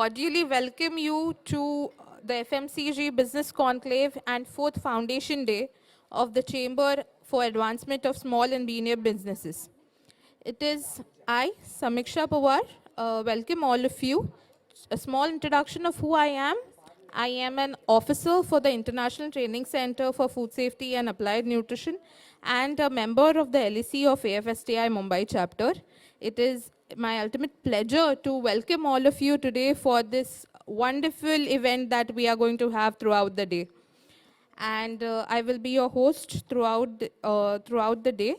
cordially welcome you to the FMCG Business Conclave and 4th Foundation Day of the Chamber for Advancement of Small and Medium Businesses. It is I, Samiksha Pawar, welcome all of you. A small introduction of who I am. I am an officer for the International Training Center for Food Safety and Applied Nutrition and a member of the LEC of AFSTI Mumbai chapter. It is my ultimate pleasure to welcome all of you today for this wonderful event that we are going to have throughout the day. And I will be your host throughout the day.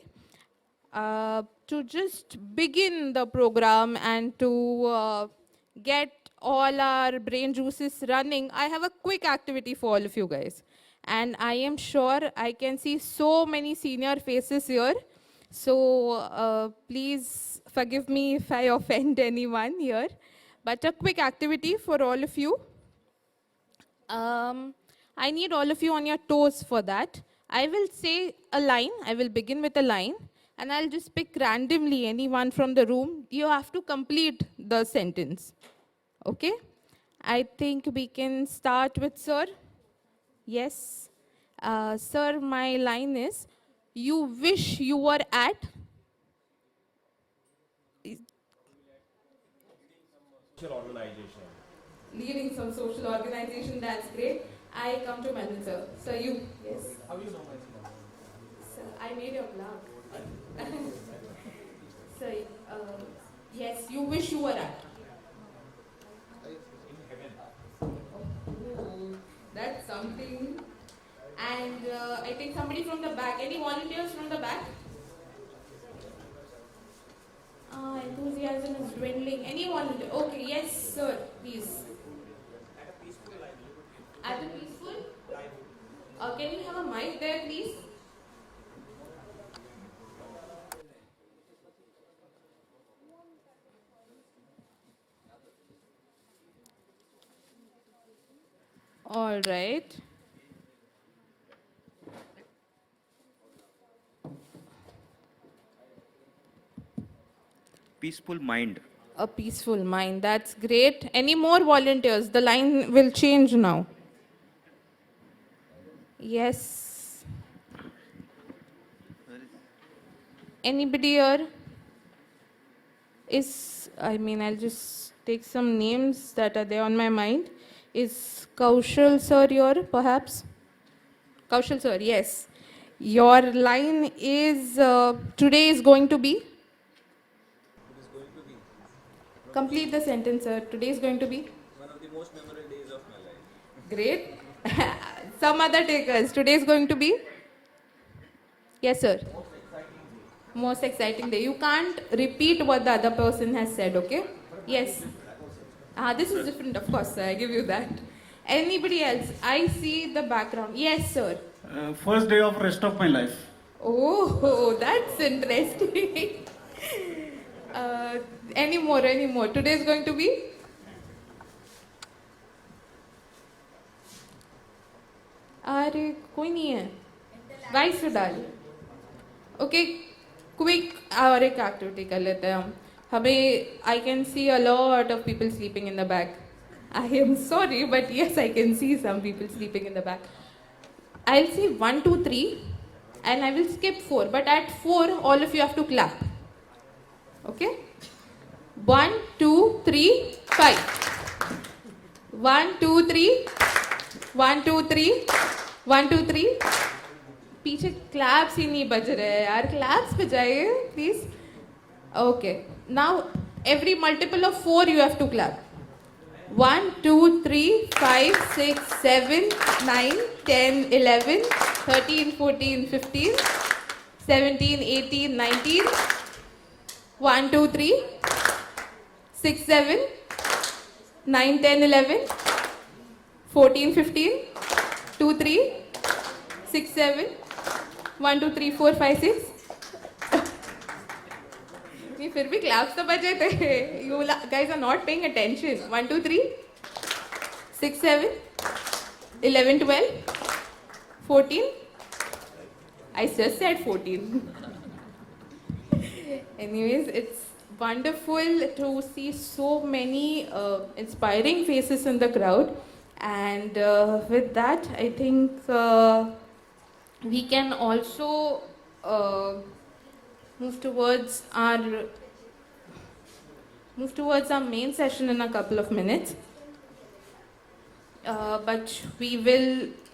To just begin the program and to get all our brain juices running, I have a quick activity for all of you guys. And I am sure I can see so many senior faces here. So please forgive me if I offend anyone here. But a quick activity for all of you. I need all of you on your toes for that. I will say a line. I will begin with a line. And I'll just pick randomly anyone from the room. You have to complete the sentence. Okay? I think we can start with sir. Yes. Sir, my line is, you wish you were at? Social organization. Leading some social organization, that's great. I come to Melvin, sir. Sir, you? Yes. How do you know my name? Sir, I made your laugh. Sir, yes, you wish you were at? In heaven. Oh, that's something. And I think somebody from the back. Any volunteers from the back? Enthusiasm is dwindling. Any volunteer? Okay, yes, sir, please. At a peaceful life. At a peaceful? Can you have a mic there, please? All right. Peaceful mind. A peaceful mind. That's great. Any more volunteers? The line will change now. Yes. Anybody here is, I'll just take some names that are there on my mind. Is Kaushal sir here, perhaps? Kaushal sir, yes. Your line is, today is going to be? It is going to be Complete the sentence, sir. Today is going to be? one of the most memorable days of my life. Great. Some other takers. Today is going to be? Yes, sir. Most exciting day. You can't repeat what the other person has said, okay? Yes. This is different, of course, sir. I give you that. Anybody else? I see the background. Yes, sir. First day of rest of my life. Oh, that's interesting. Any more? Today is going to be? अरे कोई नहीं है vice पे डाल okay quick और एक activity कर लेते हैं हमें I can see a lot of people sleeping in the back I am sorry but yes I can see some people sleeping in the back I will see 1 2 3 and I will skip 4 but at 4 all of you have to clap okay 1 2 3 5 1 2 3 1 2 3 1 2 3 पीछे claps ही नहीं बज रहे हैं यार claps बजाइए please okay now every multiple of 4 you have to clap 1 2 3 5 6 7 9 10 11 13 14 15 17 18 19 1 2 3 6 7 9 10 11 14 15 2 3 6 7 1 2 3 4 5 6 नहीं फिर भी क्लैप्स तो बजे थे you guys are not paying attention 1 2 3 6 7 11 12 14 I just said 14 anyways it's wonderful to see so many inspiring faces in the crowd. And with that, I think we can also uh, move towards our move towards our main session in a couple of minutes. But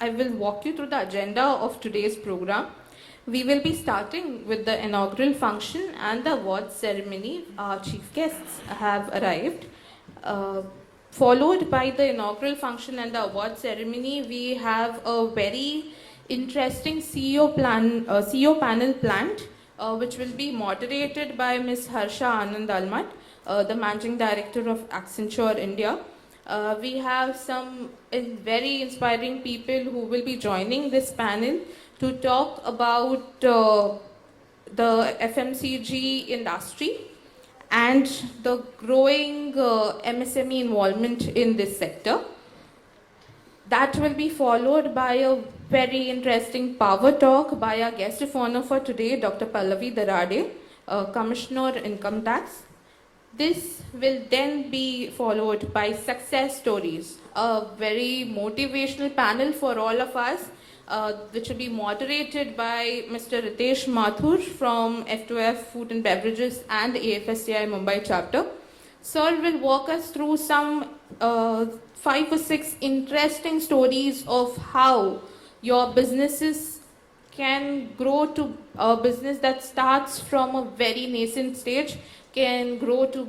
I will walk you through the agenda of today's program. We will be starting with the inaugural function and the awards ceremony. Our chief guests have arrived. Followed by the inaugural function and the award ceremony, we have a very interesting CEO panel planned, which will be moderated by Ms. Harsha Anand Almat, the Managing Director of Accenture India. We have some very inspiring people who will be joining this panel to talk about the FMCG industry and the growing MSME involvement in this sector. That will be followed by a very interesting power talk by our guest of honor for today, Dr. Pallavi Darade, Commissioner Income Tax. This will then be followed by success stories, a very motivational panel for all of us, which will be moderated by Mr. Ritesh Mathur from F2F Food and Beverages and AFSCI Mumbai chapter. Sir will walk us through some 5 or 6 interesting stories of how your businesses can grow to a business that starts from a very nascent stage, can grow to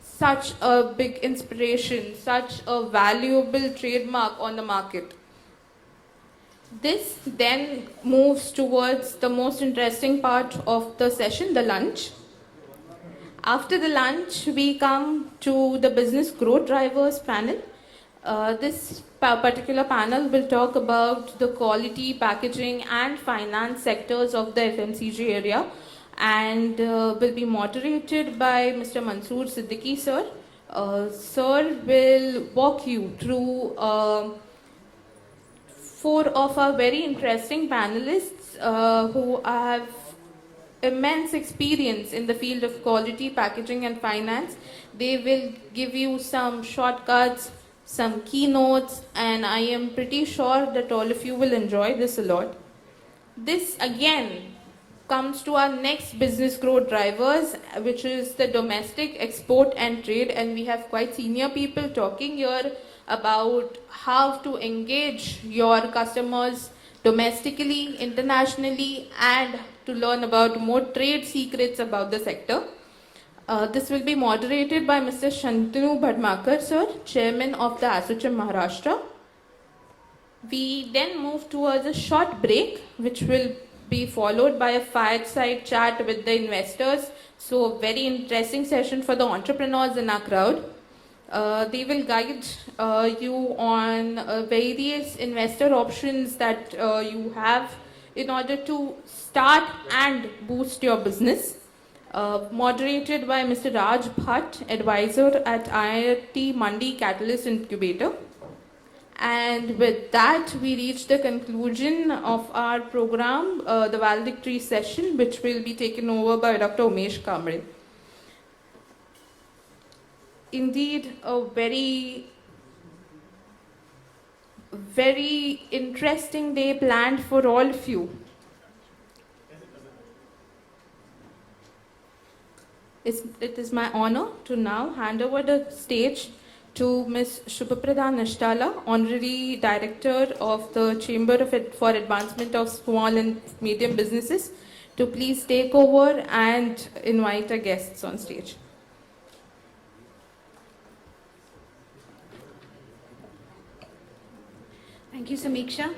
such a big inspiration, such a valuable trademark on the market. This then moves towards the most interesting part of the session, the lunch. After the lunch, we come to the business growth drivers panel. This particular panel will talk about the quality, packaging and finance sectors of the FMCG area, and will be moderated by Mr. Mansoor Siddiqui sir. Sir will walk you through 4 of our very interesting panelists who have immense experience in the field of quality, packaging and finance. They will give you some shortcuts, some keynotes, and I am pretty sure that all of you will enjoy this a lot. This again comes to our next business growth drivers, which is the domestic, export and trade, and we have quite senior people talking here about how to engage your customers domestically, internationally, and to learn about more trade secrets about the sector. This will be moderated by Mr. Shantanu Bhadmakar sir, Chairman of the Association Maharashtra. We then move towards a short break, which will be followed by a fireside chat with the investors. So, a very interesting session for the entrepreneurs in our crowd. They will guide you on various investor options that you have in order to start and boost your business. Moderated by Mr. Raj Bhatt, advisor at IIT Mandi Catalyst Incubator. And with that, we reach the conclusion of our program, the valedictory session, which will be taken over by Dr. Umesh Kamre. Indeed, a very interesting day planned for all of you. It is my honor to now hand over the stage to Ms. Shubhaprada Nishtala, Honorary Director of the Chamber for Advancement of Small and Medium Businesses, to please take over and invite our guests on stage. Thank you, Samiksha.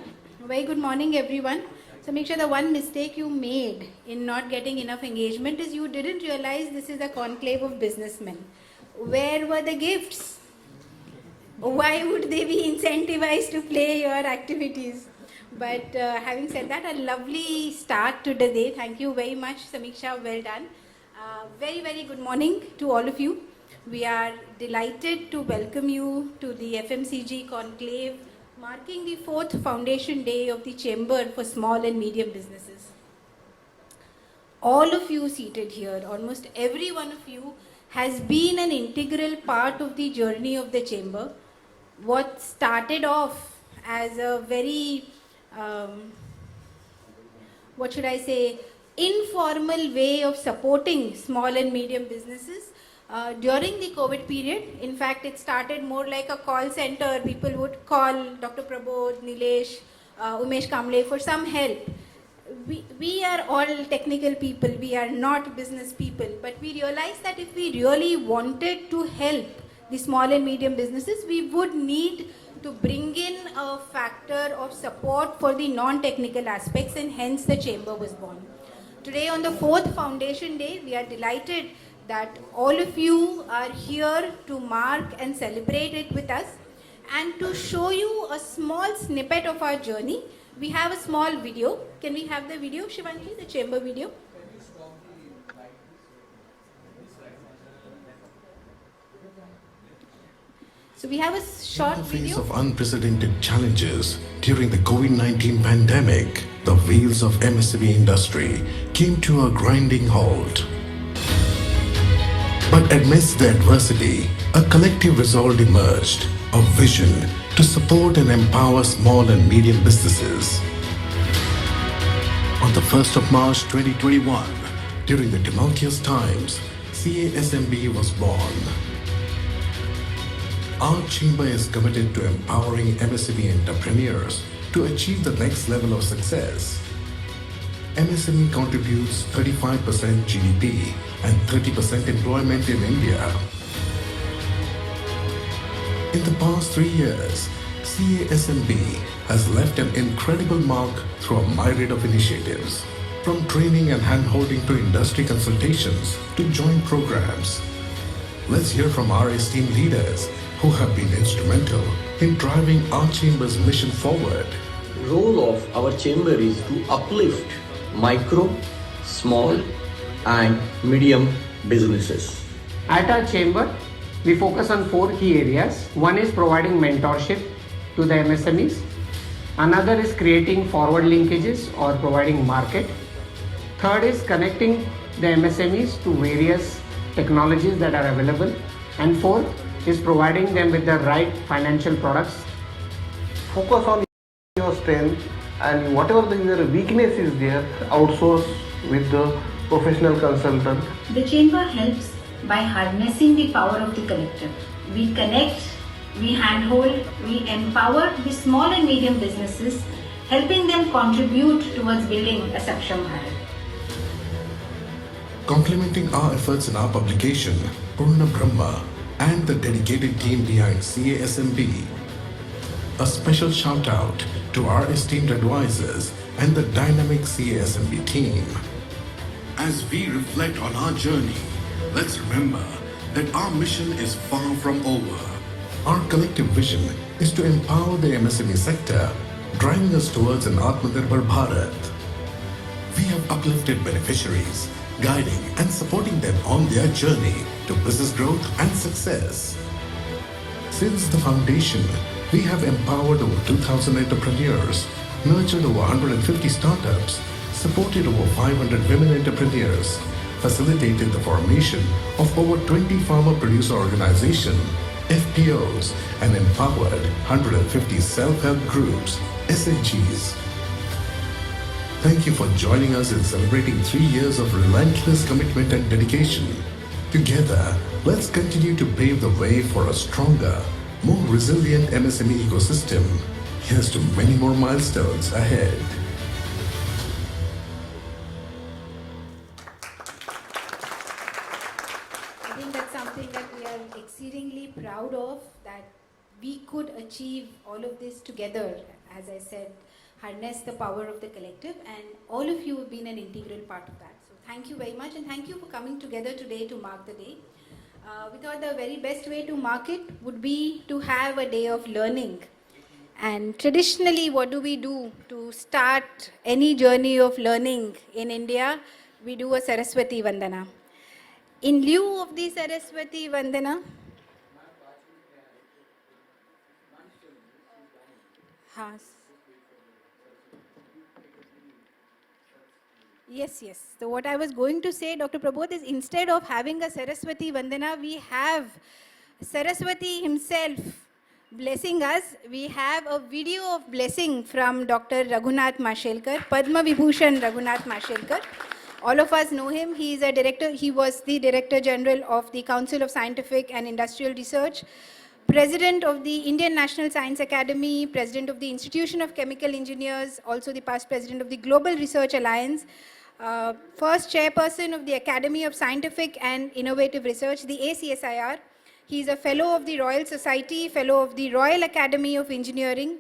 Very good morning, everyone. Samiksha, the one mistake you made in not getting enough engagement is you didn't realize this is a conclave of businessmen. Where were the gifts? Why would they be incentivized to play your activities? But having said that, a lovely start to the day. Thank you very much, Samiksha. Well done. Very good morning to all of you. We are delighted to welcome you to the FMCG Conclave, marking the 4th foundation day of the Chamber for Small and Medium Businesses. All of you seated here, almost every one of you, has been an integral part of the journey of the chamber. What started off as a very, what should I say, informal way of supporting small and medium businesses during the COVID period. In fact, it started more like a call center. People would call Dr. Prabodh, Nilesh, Umesh Kamble for some help. We are all technical people, we are not business people, but we realized that if we really wanted to help the small and medium businesses, we would need to bring in a factor of support for the non-technical aspects, and hence the chamber was born. Today on the 4th Foundation Day, we are delighted that all of you are here to mark and celebrate it with us. And to show you a small snippet of our journey, we have a small video. Can we have the video, Shivangi, the chamber video? So we have a short In the face video. of unprecedented challenges during the COVID-19 pandemic, the wheels of MSME industry came to a grinding halt. But amidst the adversity, a collective resolve emerged, a vision to support and empower small and medium businesses. On the 1st of March 2021, during the tumultuous times, CASMB was born. Our chamber is committed to empowering MSME entrepreneurs to achieve the next level of success. MSME contributes 35% GDP and 30% employment in India. In the past 3 years, CASMB has left an incredible mark through a myriad of initiatives, from training and hand-holding to industry consultations to joint programs. Let's hear from our esteemed leaders who have been instrumental in driving our chamber's mission forward. Role of our chamber is to uplift micro, small and medium businesses. At our chamber, we focus on 4 key areas. One is providing mentorship to the MSMEs. Another is creating forward linkages or providing market. Third is connecting the MSMEs to various technologies that are available. And fourth is providing them with the right financial products. Focus on your strength, and whatever the weakness is there, outsource with the professional consultant. The chamber helps by harnessing the power of the collective. We connect, we handhold, we empower the small and medium businesses, helping them contribute towards building a Saksham Bharat. Complementing our efforts in our publication, Purna Brahma, and the dedicated team behind CASMB, a special shout out to our esteemed advisors and the dynamic CASMB team. As we reflect on our journey, let's remember that our mission is far from over. Our collective vision is to empower the MSME sector, driving us towards an Atmanirbhar Bharat. We have uplifted beneficiaries, guiding and supporting them on their journey to business growth and success. Since the foundation, we have empowered over 2,000 entrepreneurs, nurtured over 150 startups, supported over 500 women entrepreneurs, facilitated the formation of over 20 farmer producer organizations, FPOs, and empowered 150 self-help groups, SHGs. Thank you for joining us in celebrating 3 years of relentless commitment and dedication. Together, let's continue to pave the way for a stronger, more resilient MSME ecosystem. Here's to many more milestones ahead. I think that's something that we are exceedingly proud of, that we could achieve all of this together. As I said, harness the power of the collective, and all of you have been an integral part of that. So thank you very much, and thank you for coming together today to mark the day. We thought the very best way to mark it would be to have a day of learning. And traditionally, what do we do to start any journey of learning in India? We do a Saraswati Vandana. In lieu of the Saraswati Vandana, Yes, yes. So what I was going to say, Dr. Prabodh, is instead of having a Saraswati Vandana, we have Saraswati himself blessing us. We have a video of blessing from Dr. Raghunath Mashelkar, Padma Vibhushan Raghunath Mashelkar. All of us know him. He is a director. He was the Director General of the Council of Scientific and Industrial Research, President of the Indian National Science Academy, President of the Institution of Chemical Engineers, also the past President of the Global Research Alliance, first Chairperson of the Academy of Scientific and Innovative Research, the ACSIR. He is a Fellow of the Royal Society, Fellow of the Royal Academy of Engineering,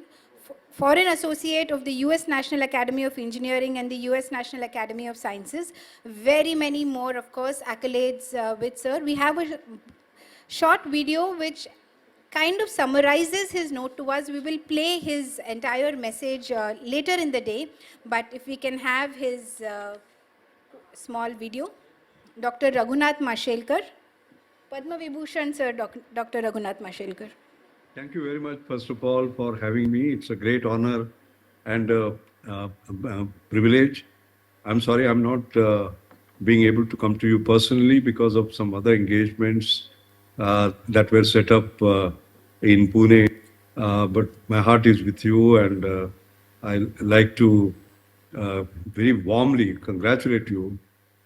Foreign Associate of the US National Academy of Engineering and the US National Academy of Sciences. Very many more, of course, accolades with Sir. We have a short video which kind of summarizes his note to us. We will play his entire message later in the day, but if we can have his small video. Dr. Raghunath Mashelkar. Padma Vibhushan, Sir, Dr. Raghunath Mashelkar. Thank you very much, first of all, for having me. It's a great honor and privilege. I'm sorry I'm not being able to come to you personally because of some other engagements that were set up in Pune. But my heart is with you, and I like to very warmly congratulate you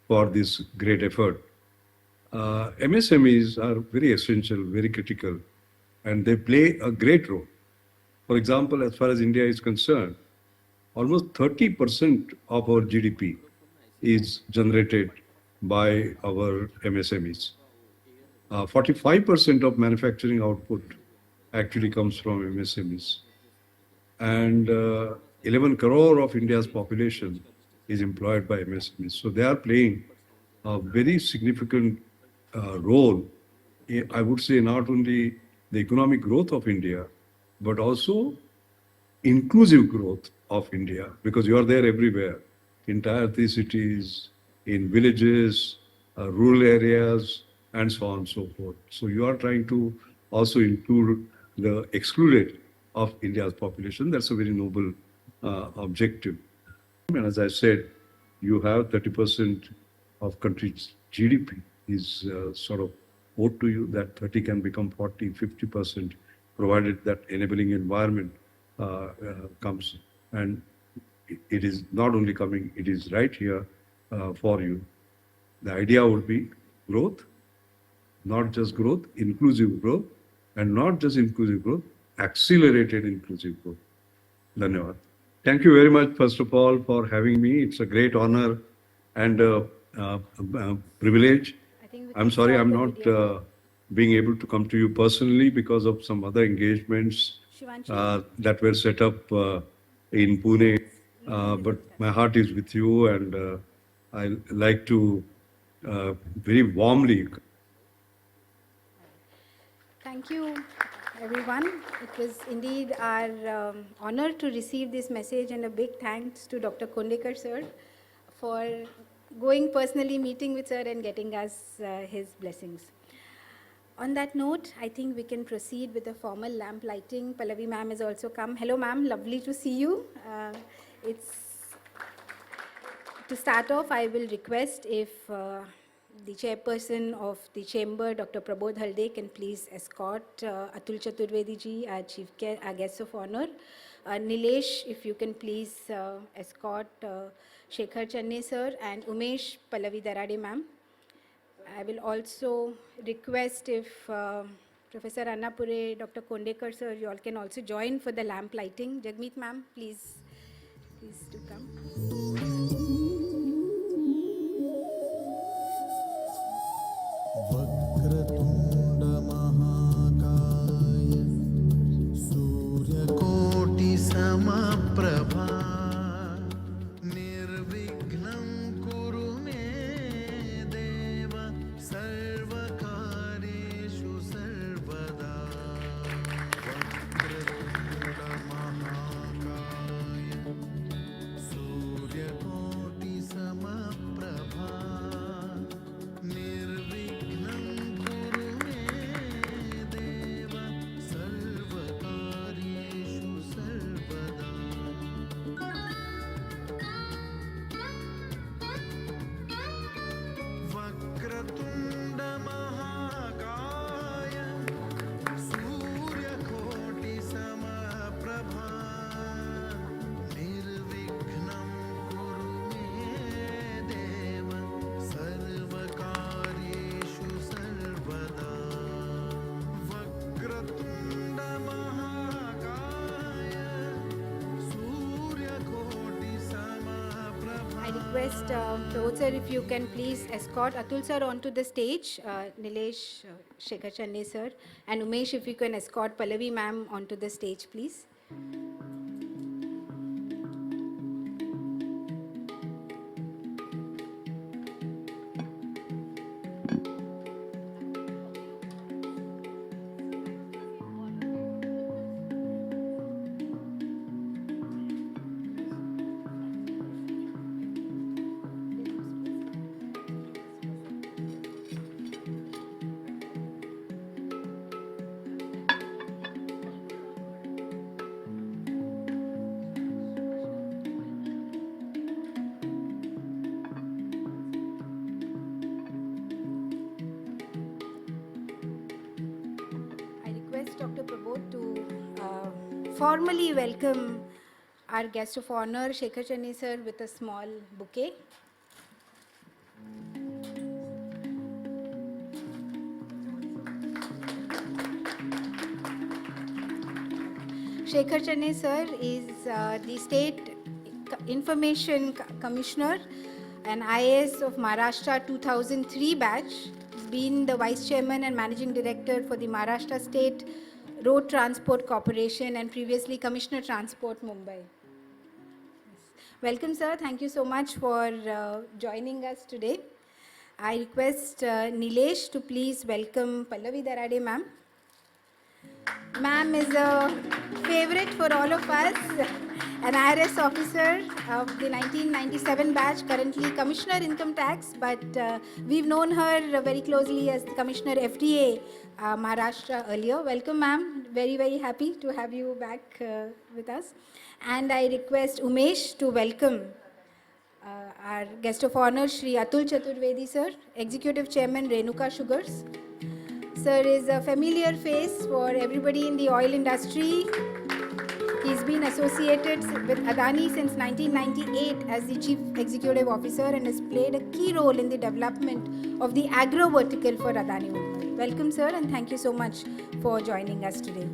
for this great effort. MSMEs are very essential, very critical, and they play a great role. For example, as far as India is concerned, almost 30% of our GDP is generated by our MSMEs. 45% of manufacturing output actually comes from MSMEs. And 11 crore of India's population is employed by MSMEs. So they are playing a very significant role, I would say, not only the economic growth of India, but also inclusive growth of India, because you are there everywhere, in tier 3 cities, in villages, rural areas, and so on and so forth. So you are trying to also include the excluded of India's population. That's a very noble objective. And as I said, you have 30% of country's GDP is sort of owed to you. That 30 can become 40, 50%, provided that enabling environment comes. And it is not only coming, it is right here for you. The idea would be growth, not just growth, inclusive growth, and not just inclusive growth, accelerated inclusive growth. Dhanyavad. Thank you very much, first of all, for having me. It's a great honor and privilege. I'm sorry I'm not being able to come to you personally because of some other engagements that were set up in Pune. But my heart is with you, and I like to very warmly. Thank you, everyone. It was indeed our honor to receive this message, and a big thanks to Dr. Kondekar sir for going personally, meeting with sir and getting us his blessings. On that note, I think we can proceed with the formal lamp lighting. Pallavi ma'am has also come. Hello ma'am, lovely to see you. To start off, I will request if the chairperson of the chamber, Dr. Prabodh Halde, can please escort Atul Chaturvedi ji, our our guest of honor. Nilesh, if you can please escort Shekhar Channe sir, and Umesh, Pallavi Darade ma'am. I will also request if Professor Annapure, Dr. Kondekar sir, you all can also join for the lamp lighting. Jagmeet ma'am, please do come. request Pramod sir if you can please escort Atul sir onto the stage, Nilesh, Shekhar Channe sir, and Umesh if you can escort Pallavi ma'am onto the stage, please. I request Dr. Prabodh to formally welcome our guest of honor, Shekhar Channe sir, with a small bouquet. Shekhar Channe sir is the State Information Commissioner and IAS of Maharashtra 2003 batch. He's been the Vice Chairman and Managing Director for the Maharashtra State Road Transport Corporation and previously Commissioner Transport Mumbai. Welcome sir, thank you so much for joining us today. I request Nilesh to please welcome Pallavi Darade ma'am. Ma'am is a favorite for all of us, an IRS officer of the 1997 batch, currently Commissioner Income Tax, but we've known her very closely as the Commissioner FTA Maharashtra earlier. Welcome ma'am, very very happy to have you back with us. And I request Umesh to welcome our guest of honor, Shri Atul Chaturvedi sir, Executive Chairman Renuka Sugars. Sir is a familiar face for everybody in the oil industry. He's been associated with Adani since 1998 as the Chief Executive Officer and has played a key role in the development of the agro vertical for Adani Mumbai. Welcome sir and thank you so much for joining us today.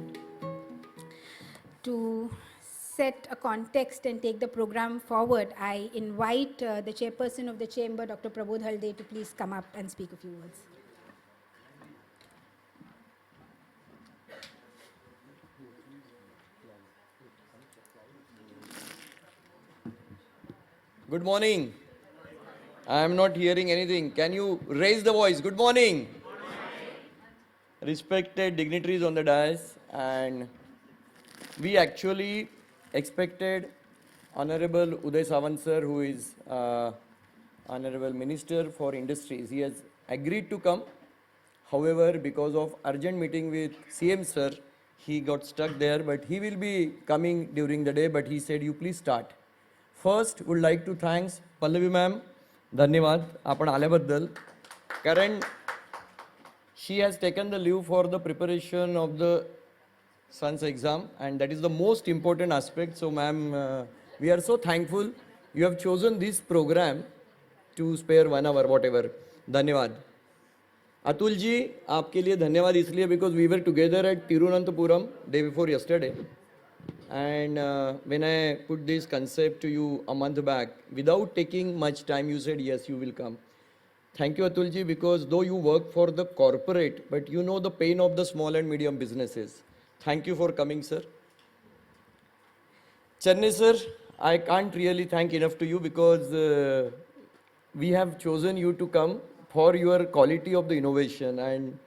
To set a context and take the program forward, I invite the chairperson of the chamber, Dr. Prabodh Halde, to please come up and speak a few words. Good morning. I am not hearing anything. Can you raise the voice? Good morning. Respected dignitaries on the dais, and we actually expected Honorable Uday Sawant sir, who is Honorable Minister for Industries. He has agreed to come. However, because of urgent meeting with CM sir, he got stuck there, but he will be coming during the day, but he said, you please start. First, would like to thanks Pallavi ma'am. धन्यवाद आपण आल्याबद्दल. कारण she has taken the leave for the preparation of the son's exam, and that is the most important aspect. So ma'am, we are so thankful you have chosen this program to spare 1 hour whatever. धन्यवाद. Atul ji, आपके लिए धन्यवाद इसलिए because we were together at Tirunanthapuram day before yesterday. And when I put this concept to you a month back, without taking much time, you said, yes, you will come. Thank you, Atulji, because though you work for the corporate, but you know the pain of the small and medium businesses. Thank you for coming, sir. Channe, sir, I can't really thank enough to you because we have chosen you to come for your quality of the innovation, and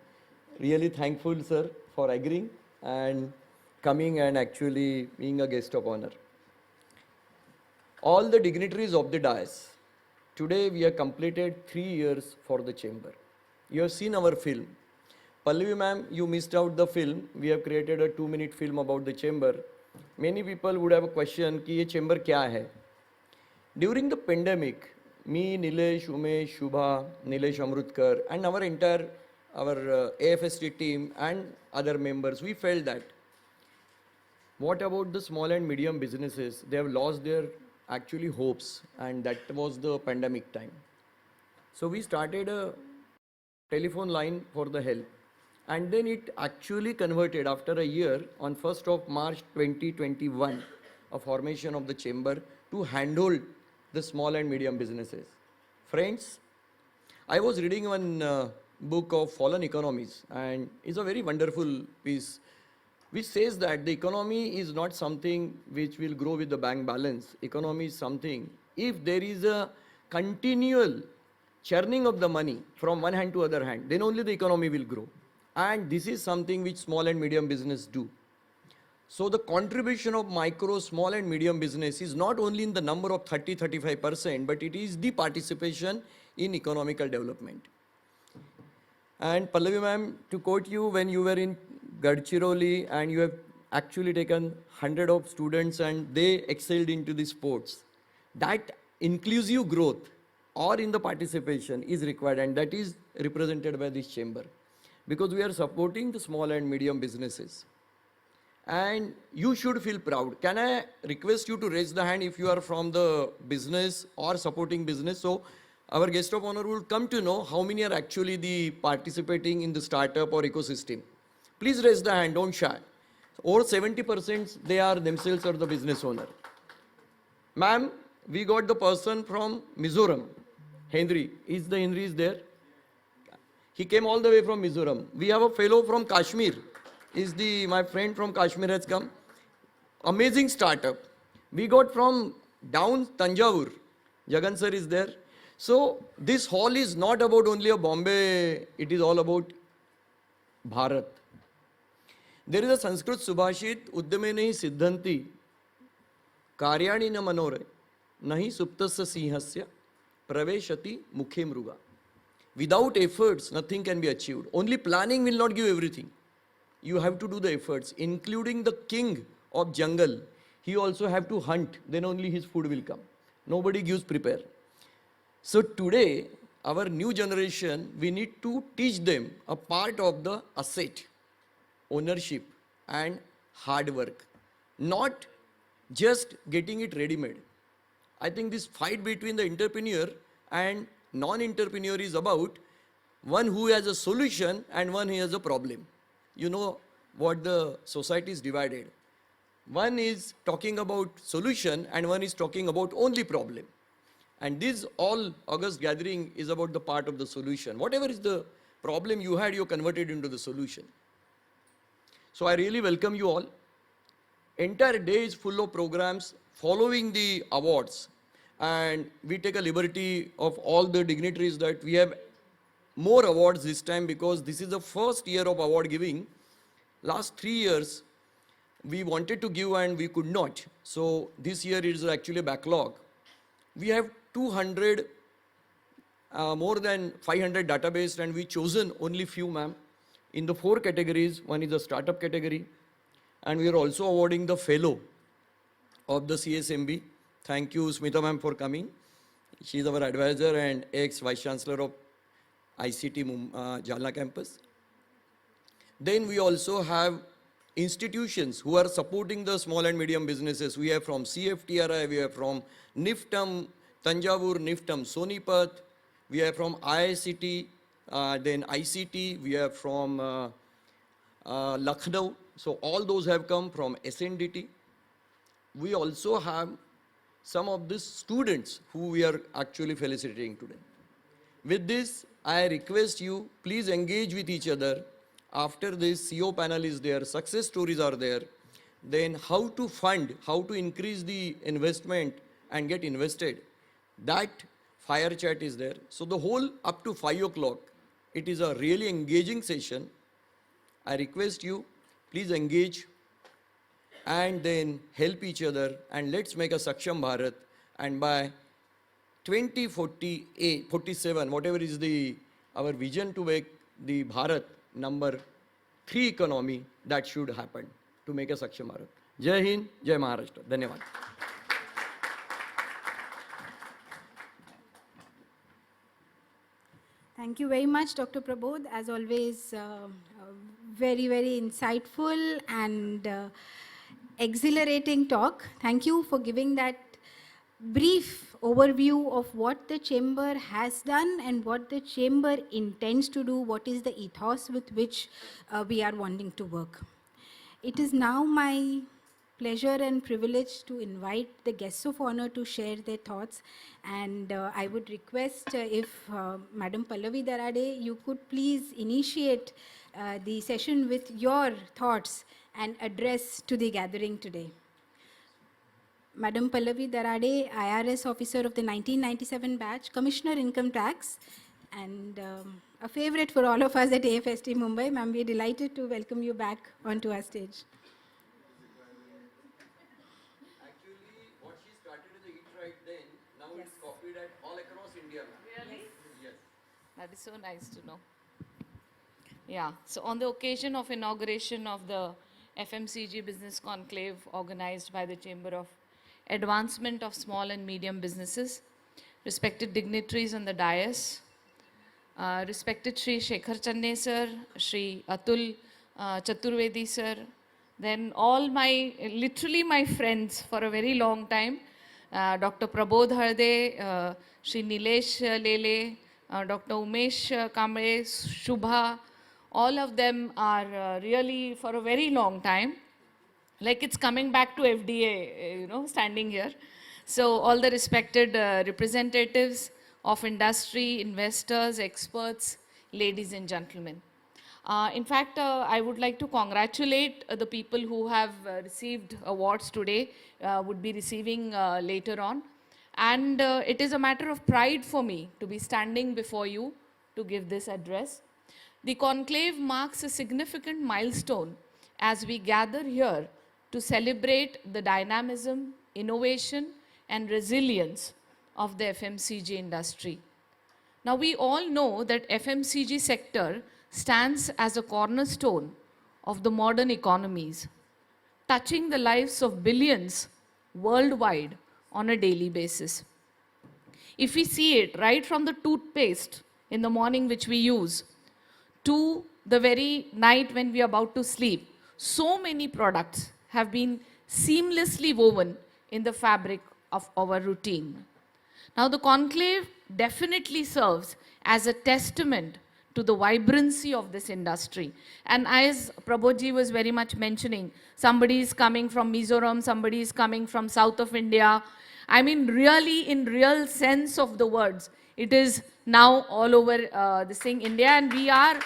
really thankful, sir, for agreeing and coming and actually being a guest of honor. All the dignitaries of the dais, today we have completed 3 years for the chamber. You have seen our film. Pallavi ma'am, you missed out the film. We have created a 2-minute film about the chamber. Many people would have a question कि ये chamber क्या है? During the pandemic, me, Nilesh, Umesh, Shubha, Nilesh Amrutkar, and our entire AFST team and other members, we felt that what about the small and medium businesses? They have lost their actually hopes, and that was the pandemic time. So we started a telephone line for the help, and then it actually converted after a year on 1st of March 2021, a formation of the chamber to handle the small and medium businesses. Friends, I was reading one book of Fallen Economies, and it's a very wonderful piece which says that the economy is not something which will grow with the bank balance. Economy is something, if there is a continual churning of the money from one hand to other hand, then only the economy will grow. And this is something which small and medium business do. So the contribution of micro, small and medium business is not only in the number of 30-35%, but it is the participation in economical development. And Pallavi ma'am, to quote you, when you were in Gadchiroli and you have actually taken 100 of students and they excelled into the sports, that inclusive growth or in the participation is required, and that is represented by this chamber. Because we are supporting the small and medium businesses. And you should feel proud. Can I request you to raise the hand if you are from the business or supporting business? So our guest of honor will come to know how many are actually the participating in the startup or ecosystem. Please raise the hand, don't shy. Over 70% they are themselves or the business owner. Ma'am, we got the person from Mizoram, Henry. Henry is there? He came all the way from Mizoram. We have a fellow from Kashmir. My friend from Kashmir has come. Amazing startup. We got from down Tanjavur. Jagan sir is there. So this hall is not about only a Bombay, it is all about Bharat. There is a Sanskrit Subhashit, Uddame nahi siddhanti, karyani na manore, nahi suptasya sinhasya, praveshati mukhe mruga. Without efforts, nothing can be achieved. Only planning will not give everything. You have to do the efforts, including the king of jungle. He also have to hunt, then only his food will come. Nobody gives prepare. So today, our new generation, we need to teach them a part of the asset, ownership and hard work. Not just getting it ready-made. I think this fight between the entrepreneur and non-entrepreneur is about one who has a solution and one who has a problem. You know what the society is divided. One is talking about solution and one is talking about only problem. And this all August gathering is about the part of the solution. Whatever is the problem you had, you converted into the solution. So I really welcome you all. Entire day is full of programs following the awards. And we take a liberty of all the dignitaries that we have more awards this time because this is the first year of award giving. Last 3 years, we wanted to give and we could not. So this year it is actually a backlog. We have 200, more than 500 database and we chosen only few, ma'am. In the 4 categories, one is the startup category. And we are also awarding the fellow of the CSMB. Thank you, Smita ma'am, for coming. She is our advisor and ex-vice chancellor of ICT Jalna campus. Then we also have institutions who are supporting the small and medium businesses. We have from CFTRI, we have from NIFTAM, Tanjavur, NIFTAM, Sonipat, we have from IICT, then ICT, we have from Lucknow. So all those have come from SNDT. We also have some of the students who we are actually felicitating today. With this, I request you, please engage with each other. After this, CEO panel is there, success stories are there. Then how to fund, how to increase the investment and get invested. That fire chat is there. So the whole up to 5 o'clock, it is a really engaging session. I request you, please engage and then help each other and let's make a Saksham Bharat. And by 2047, whatever is our vision to make the Bharat number 3 economy, that should happen to make a Saksham Bharat. Jai Hind, Jai Maharashtra. Dhanyavad. Thank you very much, Dr. Prabodh. As always, very, very insightful and exhilarating talk. Thank you for giving that brief overview of what the chamber has done and what the chamber intends to do, what is the ethos with which we are wanting to work. It is now my pleasure and privilege to invite the guests of honor to share their thoughts. And I would request if Madam Pallavi Darade, you could please initiate the session with your thoughts and address to the gathering today. Madam Pallavi Darade, IRS officer of the 1997 batch, Commissioner Income Tax, and a favorite for all of us at AFST Mumbai. Ma'am, we are delighted to welcome you back onto our stage. Actually, what she started in the Eat Right then, now it's copied at all across India. Really? Yes. That is so nice to know. Yeah, so on the occasion of inauguration of the FMCG Business Conclave organized by the Chamber of Advancement of Small and Medium Businesses, respected dignitaries on the dais, respected Shri Shekhar Channe sir, Shri Atul Chaturvedi sir, then all my, literally my friends for a very long time, Dr. Prabodh Harde, Shri Nilesh Lele, Dr. Umesh Kamre, Shubha, all of them are really for a very long time. Like it's coming back to FDA, you know, standing here. So all the respected representatives of industry, investors, experts, ladies and gentlemen. In fact, I would like to congratulate the people who have received awards today, would be receiving later on. And it is a matter of pride for me to be standing before you to give this address. The conclave marks a significant milestone as we gather here to celebrate the dynamism, innovation, and resilience of the FMCG industry. Now, we all know that FMCG sector stands as a cornerstone of the modern economies, touching the lives of billions worldwide on a daily basis. If we see it right from the toothpaste in the morning which we use to the very night when we are about to sleep, so many products have been seamlessly woven in the fabric of our routine. Now, the conclave definitely serves as a testament to the vibrancy of this industry. And as Prabodhji was very much mentioning, somebody is coming from Mizoram, somebody is coming from south of India. I mean, really, in real sense of the words, it is now all over this thing, India, and we are,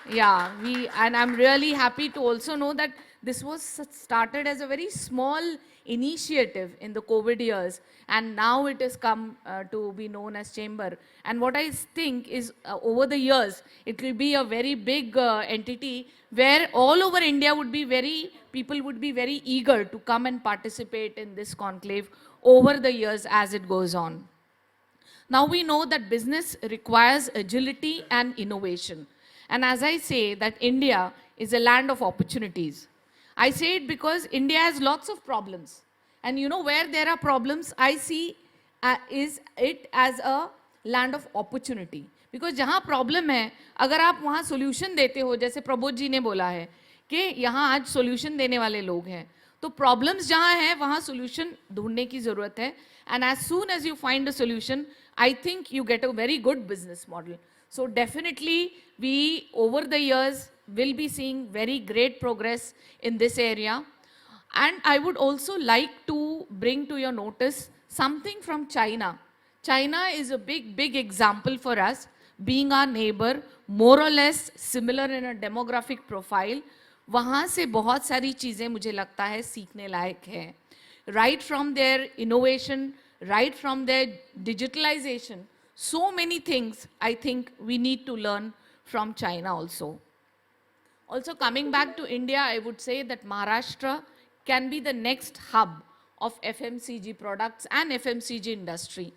yeah, and I'm really happy to also know that this was started as a very small initiative in the COVID years, and now it has come to be known as Chamber. And what I think is over the years, it will be a very big entity where all over India people would be very eager to come and participate in this conclave over the years as it goes on. Now we know that business requires agility and innovation. And as I say that India is a land of opportunities. I say it because India has lots of problems. And you know where there are problems, I see is it as a land of opportunity. Because जहाँ problem है, अगर आप वहाँ solution देते हो, जैसे प्रबोध जी ने बोला है, कि यहाँ आज solution देने वाले लोग हैं, तो problems जहाँ है, वहाँ solution ढूंढने की ज़रूरत है. And as soon as you find a solution, I think you get a very good business model. So definitely, we over the years will be seeing very great progress in this area. And I would also like to bring to your notice something from China. China is a big example for us, being our neighbor, more or less similar in a demographic profile. वहाँ से बहुत सारी चीज़ें मुझे लगता है सीखने लायक हैं. Right from their innovation, right from their digitalization, so many things I think we need to learn from China also. Also coming back to India, I would say that Maharashtra can be the next hub of FMCG products and FMCG industry.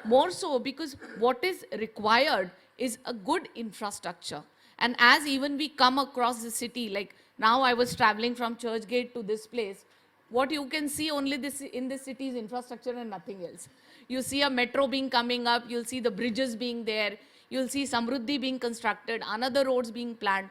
More so because what is required is a good infrastructure. And as even we come across the city, like now I was traveling from Churchgate to this place, what you can see only this in this city is infrastructure and nothing else. You see a metro being coming up, you'll see the bridges being there, you'll see Samruddhi being constructed, another roads being planned.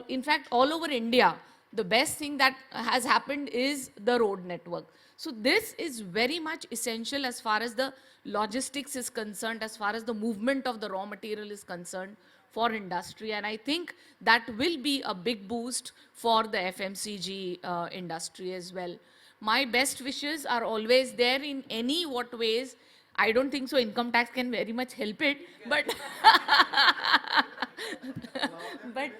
In fact, all over India, the best thing that has happened is the road network. So this is very much essential as far as the logistics is concerned, as far as the movement of the raw material is concerned for industry. And I think that will be a big boost for the FMCG industry as well. My best wishes are always there in any what ways. I don't think so income tax can very much help it, but but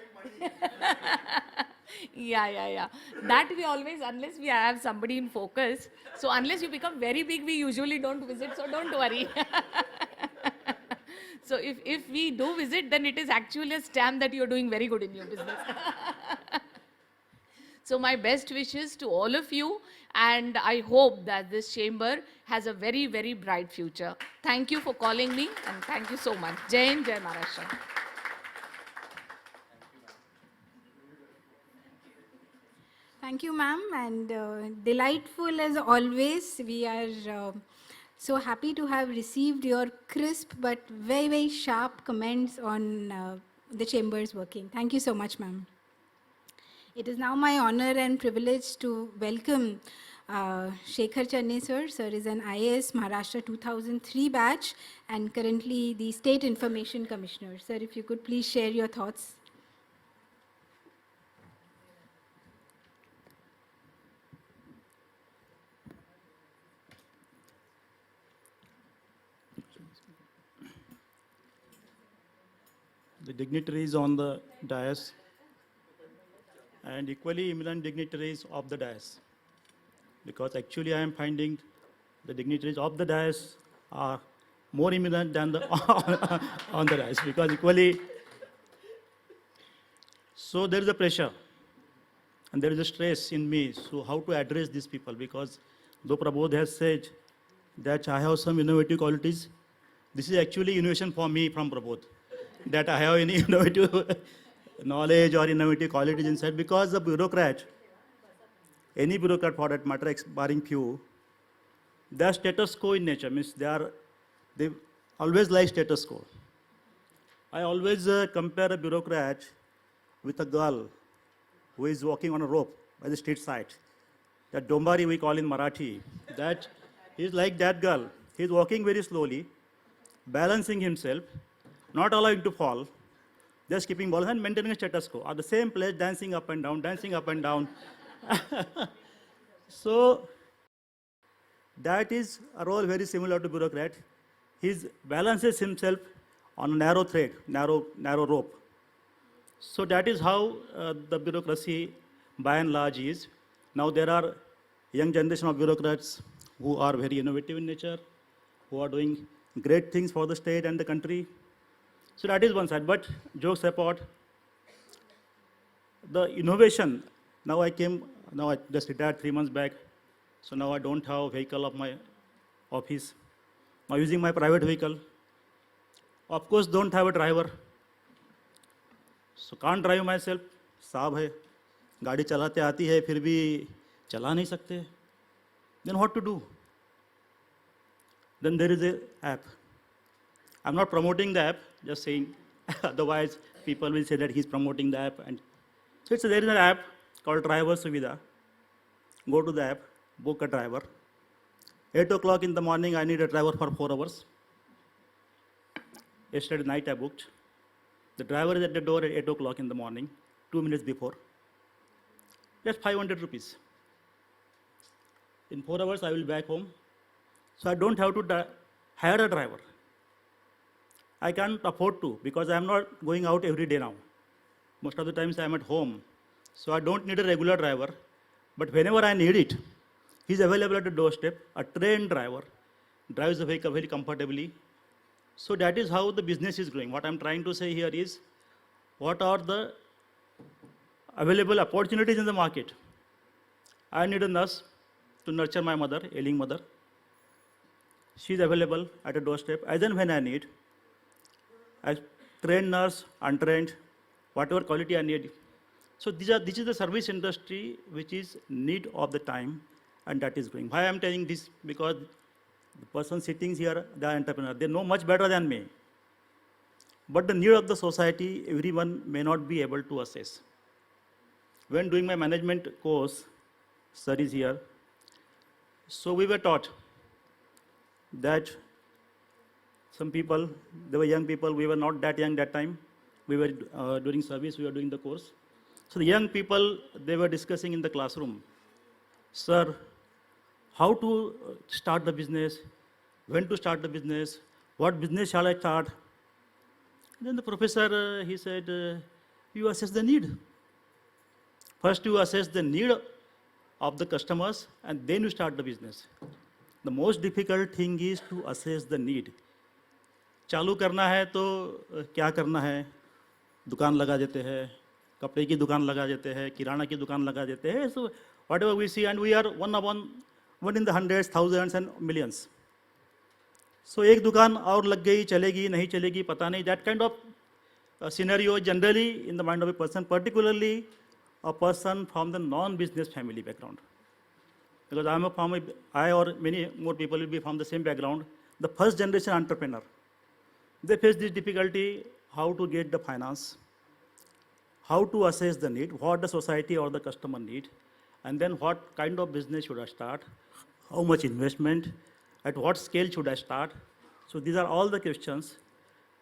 yeah. That we always, unless we have somebody in focus. So unless you become very big, we usually don't visit, so don't worry. So if we do visit, then it is actually a stamp that you're doing very good in your business. So my best wishes to all of you, and I hope that this chamber has a very, very bright future. Thank you for calling me, and thank you so much. Jai Hind, Jai Maharashtra. Thank you, ma'am, and delightful as always. We are so happy to have received your crisp but very, very sharp comments on the chamber's working. Thank you so much, ma'am. It is now my honor and privilege to welcome Shekhar Channe sir. Sir is an IAS Maharashtra 2003 batch and currently the State Information Commissioner. Sir, if you could please share your thoughts. The dignitaries on the dais and equally eminent dignitaries of the dais. Because actually I am finding the dignitaries of the dais are more eminent than the on the dais, because equally, so there is a pressure and there is a stress in me, so how to address these people, because though Prabodh has said that I have some innovative qualities, this is actually innovation for me from Prabodh, that I have any innovative knowledge or innovative qualities inside, because the bureaucrat, any bureaucrat for that matter, barring few, they are status quo in nature, means they always like status quo. I always compare a bureaucrat with a girl who is walking on a rope by the street side. That Dombari we call in Marathi, that he is like that girl. He is walking very slowly, balancing himself, not allowing to fall, just keeping balance and maintaining a status quo. At the same place, dancing up and down, dancing up and down. So that is a role very similar to bureaucrat. He balances himself on a narrow thread, narrow rope. So that is how the bureaucracy by and large is. Now there are young generation of bureaucrats who are very innovative in nature, who are doing great things for the state and the country. So that is one side, but jokes apart, the innovation, now I just retired 3 months back, so now I don't have a vehicle of my office. I'm using my private vehicle. Of course, don't have a driver. So can't drive myself. साहब है, गाड़ी चलाते आती है, फिर भी चला नहीं सकते. Then what to do? Then there is an app. I'm not promoting the app, just saying, otherwise people will say that he's promoting the app. And so there is an app called Driver Suvidha. Go to the app, book a driver. 8 o'clock in the morning, I need a driver for 4 hours. Yesterday night I booked. The driver is at the door at 8 o'clock in the morning, 2 minutes before. Just 500 rupees. In 4 hours, I will be back home. So I don't have to hire a driver. I can't afford to, because I am not going out every day now. Most of the times I am at home. So I don't need a regular driver. But whenever I need it, he is available at the doorstep. A trained driver drives the vehicle very comfortably. So that is how the business is growing. What I'm trying to say here is, what are the available opportunities in the market? I need a nurse to nurture my mother, ailing mother. She is available at a doorstep as and when I need. As trained nurse, untrained, whatever quality I need. So this is the service industry which is need of the time, and that is growing. Why I am telling this? Because the person sitting here, they are entrepreneurs. They know much better than me. But the need of the society, everyone may not be able to assess. When doing my management course, studies here, so we were taught that some people, they were young people, we were not that young that time. We were doing service, we were doing the course. So the young people, they were discussing in the classroom, sir, how to start the business, when to start the business, what business shall I start. Then the professor, he said, you assess the need. First you assess the need of the customers and then you start the business. The most difficult thing is to assess the need. चालू करना है तो क्या करना है, दुकान लगा देते हैं, कपड़े की दुकान लगा देते हैं, किराना की दुकान लगा देते हैं. So whatever we see, and we are one in the hundreds, thousands and millions. So एक दुकान और लग गई, चलेगी नहीं चलेगी पता नहीं. That kind of scenario generally in the mind of a person, particularly a person from the non-business family background. Because I or many more people will be from the same background, the first generation entrepreneur. They face this difficulty, how to get the finance, how to assess the need, what the society or the customer need, and then what kind of business should I start, how much investment, at what scale should I start. So these are all the questions.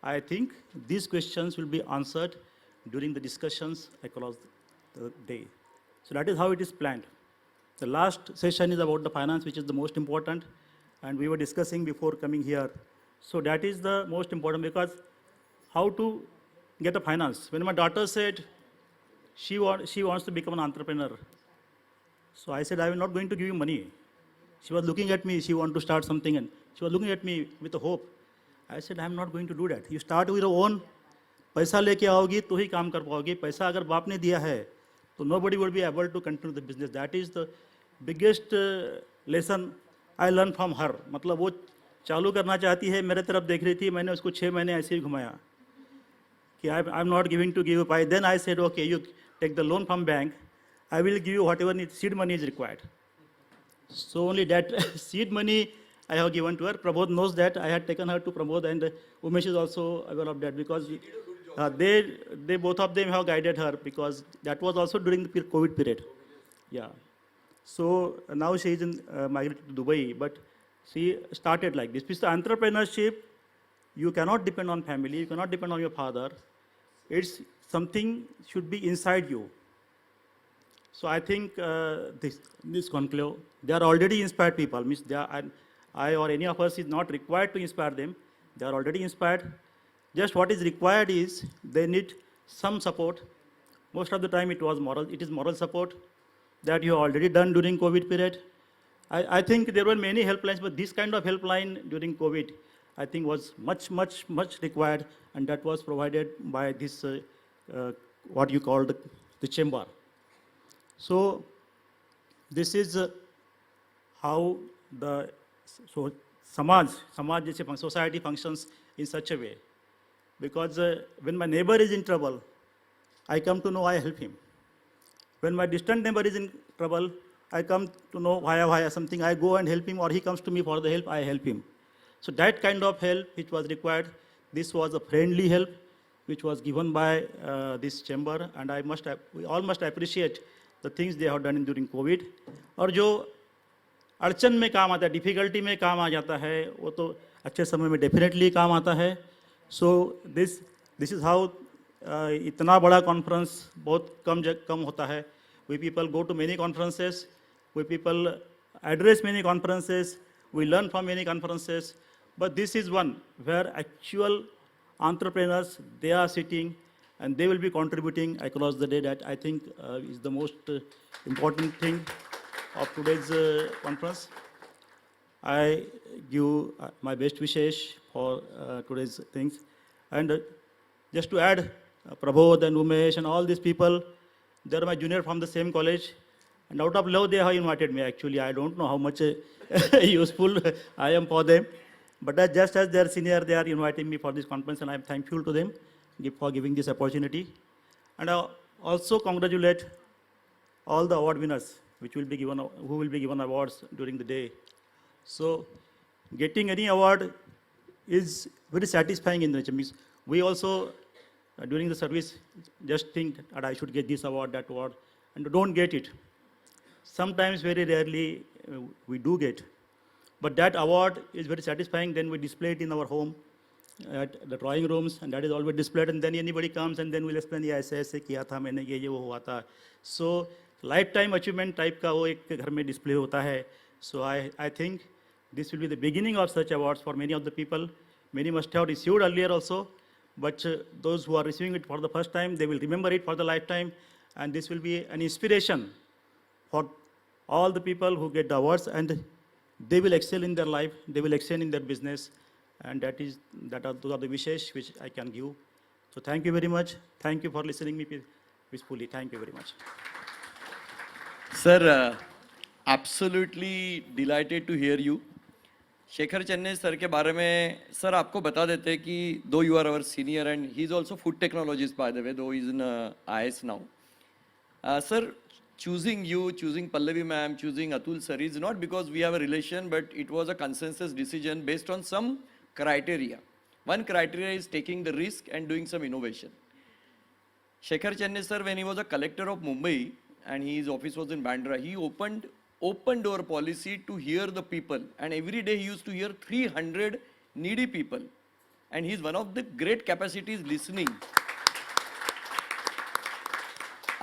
I think these questions will be answered during the discussions across the day. So that is how it is planned. The last session is about the finance, which is the most important, and we were discussing before coming here. So that is the most important, because how to get a finance. When my daughter said she wants to become an entrepreneur, so I said, I am not going to give you money. She was looking at me, she wanted to start something, and she was looking at me with a hope. I said, I am not going to do that. You start with your own, पैसा लेके आओगी तो ही काम कर पाओगी. पैसा अगर बाप ने दिया है तो nobody will be able to continue the business. That is the biggest lesson I learned from her. मतलब वो चालू करना चाहती है, मेरे तरफ देख रही थी, मैंने उसको 6 महीने ऐसे ही घुमाया कि I am not giving to give you pie. Then I said, okay, you take the loan from bank, I will give you whatever seed money is required. So only that seed money I have given to her. Prabodh knows that. I had taken her to Prabodh, and Umesh is also aware of that, because they both of them have guided her, because that was also during the COVID period. Yeah. So now she is migrated to Dubai, but she started like this. Because the entrepreneurship, you cannot depend on family, you cannot depend on your father. It's something should be inside you. So I think this conclave, they are already inspired people. Means I or any of us is not required to inspire them. They are already inspired. Just what is required is they need some support. Most of the time it is moral support that you have already done during COVID period. I think there were many helplines, but this kind of helpline during COVID, I think was much required, and that was provided by this, what you call the chamber. So this is how the society functions in such a way. Because when my neighbor is in trouble, I come to know, I help him. When my distant neighbor is in trouble, I come to know via something, I go and help him, or he comes to me for the help, I help him. So that kind of help which was required, this was a friendly help which was given by this chamber, and we all must appreciate the things they have done during COVID. और जो अड़चन में काम आता है, difficulty में काम आ जाता है, वो तो अच्छे समय में डेफिनेटली काम आता है. So this is how इतना बड़ा कॉन्फ्रेंस बहुत कम होता है. We people go to many conferences, we people address many conferences, we learn from many conferences, but this is one where actual entrepreneurs, they are sitting and they will be contributing across the day. That I think is the most important thing of today's conference. I give my best wishes for today's things. And just to add, Prabodh and Umesh and all these people, they are my junior from the same college, and out of love they have invited me. Actually, I don't know how much useful I am for them, but just as their senior, they are inviting me for this conference, and I am thankful to them for giving this opportunity. And I also congratulate all the award winners who will be given awards during the day. So getting any award is very satisfying in nature. Means we also during the service just think that I should get this award, that award, and don't get it. Sometimes very rarely we do get, but that award is very satisfying. Then we display it in our home at the drawing rooms, and that is always displayed, and then anybody comes and then we'll explain, yeah, ऐसे किया था मैंने, ये वो हुआ था. So lifetime achievement type का वो एक घर में display होता है. So I think this will be the beginning of such awards for many of the people. Many must have received earlier also, but those who are receiving it for the first time, they will remember it for the lifetime, and this will be an inspiration for all the people who get the awards, and they will excel in their life, they will excel in their business, and those are the wishes which I can give. So thank you very much. Thank you for listening me peacefully. Thank you very much. Sir, absolutely delighted to hear you. Shekhar Channe sir के बारे में sir आपको बता देते हैं कि though you are our senior and he is also food technologist by the way though is in IAS now. Sir, choosing you, choosing Pallavi ma'am, choosing Atul sir is not because we have a relation, but it was a consensus decision based on some criteria. One criteria is taking the risk and doing some innovation. Shekhar Chennai sir, when he was a collector of Mumbai and his office was in Bandra, he opened open door policy to hear the people, and every day he used to hear 300 needy people, and he is one of the great capacities listening.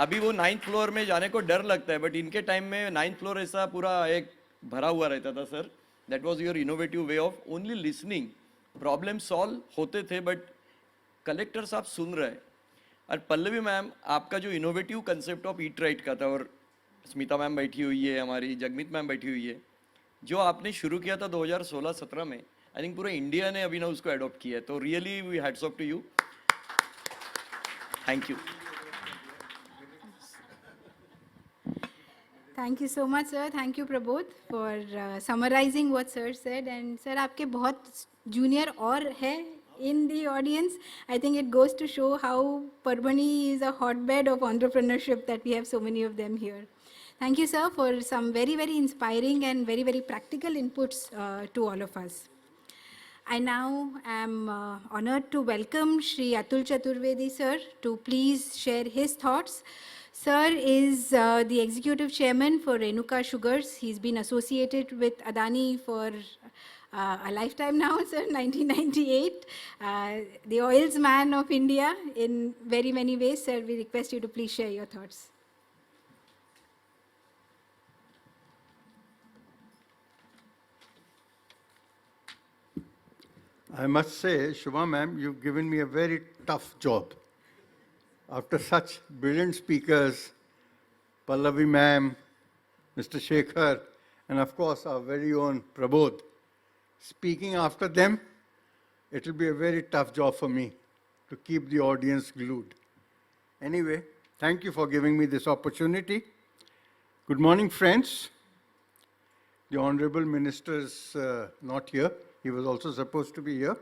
अभी वो 9th floor में जाने को डर लगता है, but इनके time में 9th फ्लोर ऐसा पूरा एक भरा हुआ रहता था sir. That was your innovative way of only listening. Problem solve होते थे बट कलेक्टर साहब सुन रहे. और पल्लवी मैम, आपका जो innovative concept of eat right का था, और स्मिता मैम बैठी हुई है, हमारी जगमीत मैम बैठी हुई है, जो आपने शुरू किया था 2016-17 में, आई थिंक पूरे इंडिया ने अभी ना उसको अडॉप्ट किया है. तो really we hats off to you. Thank you. Thank you so much, sir. Thank you, Prabodh, for summarizing what sir said. And sir, आपके बहुत junior और है in the audience. I think it goes to show how Parbhani is a hotbed of entrepreneurship, that we have so many of them here. Thank you, sir, for some very, very inspiring and very, very practical inputs to all of us. I now am honored to welcome Shri Atul Chaturvedi, sir, to please share his thoughts. Sir is the executive chairman for Renuka Sugars. He's been associated with Adani for a lifetime now, sir, 1998. The oils man of India in very many ways. Sir, we request you to please share your thoughts. I must say, Shubha ma'am, you've given me a very tough job. After such brilliant speakers, Pallavi ma'am, Mr. Shekhar, and of course our very own Prabodh, speaking after them, it will be a very tough job for me to keep the audience glued. Anyway, thank you for giving me this opportunity. Good morning, friends. The Honorable Minister is not here. He was also supposed to be here.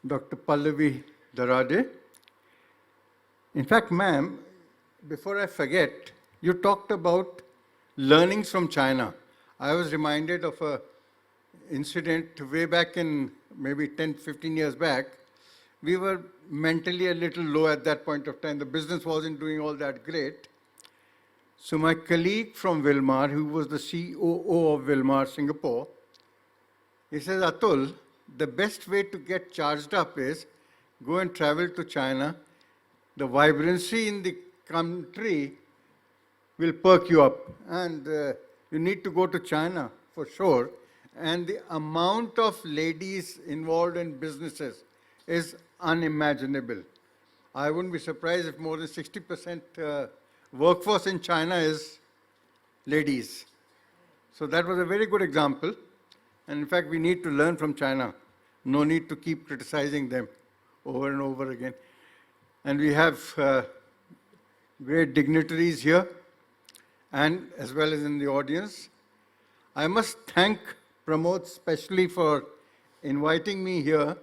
Dr. Pallavi Darade. In fact, ma'am, before I forget, you talked about learnings from China. I was reminded of an incident way back in maybe 10, 15 years back. We were mentally a little low at that point of time. The business wasn't doing all that great. So my colleague from Wilmar, who was the COO of Wilmar, Singapore, he says, Atul, the best way to get charged up is go and travel to China. The vibrancy in the country will perk you up. And you need to go to China for sure. And the amount of ladies involved in businesses is unimaginable. I wouldn't be surprised if more than 60% workforce in China is ladies. So that was a very good example. And in fact, we need to learn from China. No need to keep criticizing them over and over again. And we have great dignitaries here, and as well as in the audience. I must thank Pramod specially for inviting me here.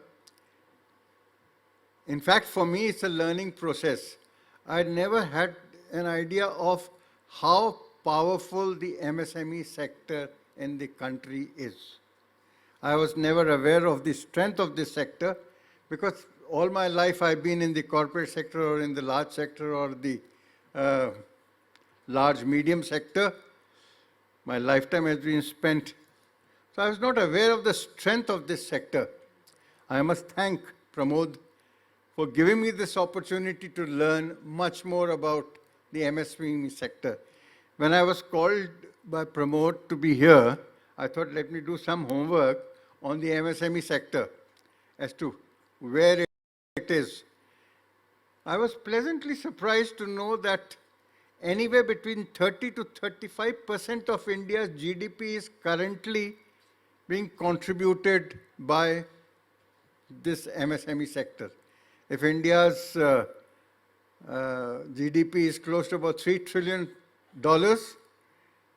In fact, for me, it's a learning process. I'd never had an idea of how powerful the MSME sector in the country is. I was never aware of the strength of this sector because all my life I've been in the corporate sector or in the large sector or the large medium sector. My lifetime has been spent. So I was not aware of the strength of this sector. I must thank Pramod for giving me this opportunity to learn much more about the MSME sector. When I was called by Pramod to be here, I thought let me do some homework on the MSME sector as to where it is. I was pleasantly surprised to know that anywhere between 30 to 35% of India's GDP is currently being contributed by this MSME sector. If India's GDP is close to about $3 trillion,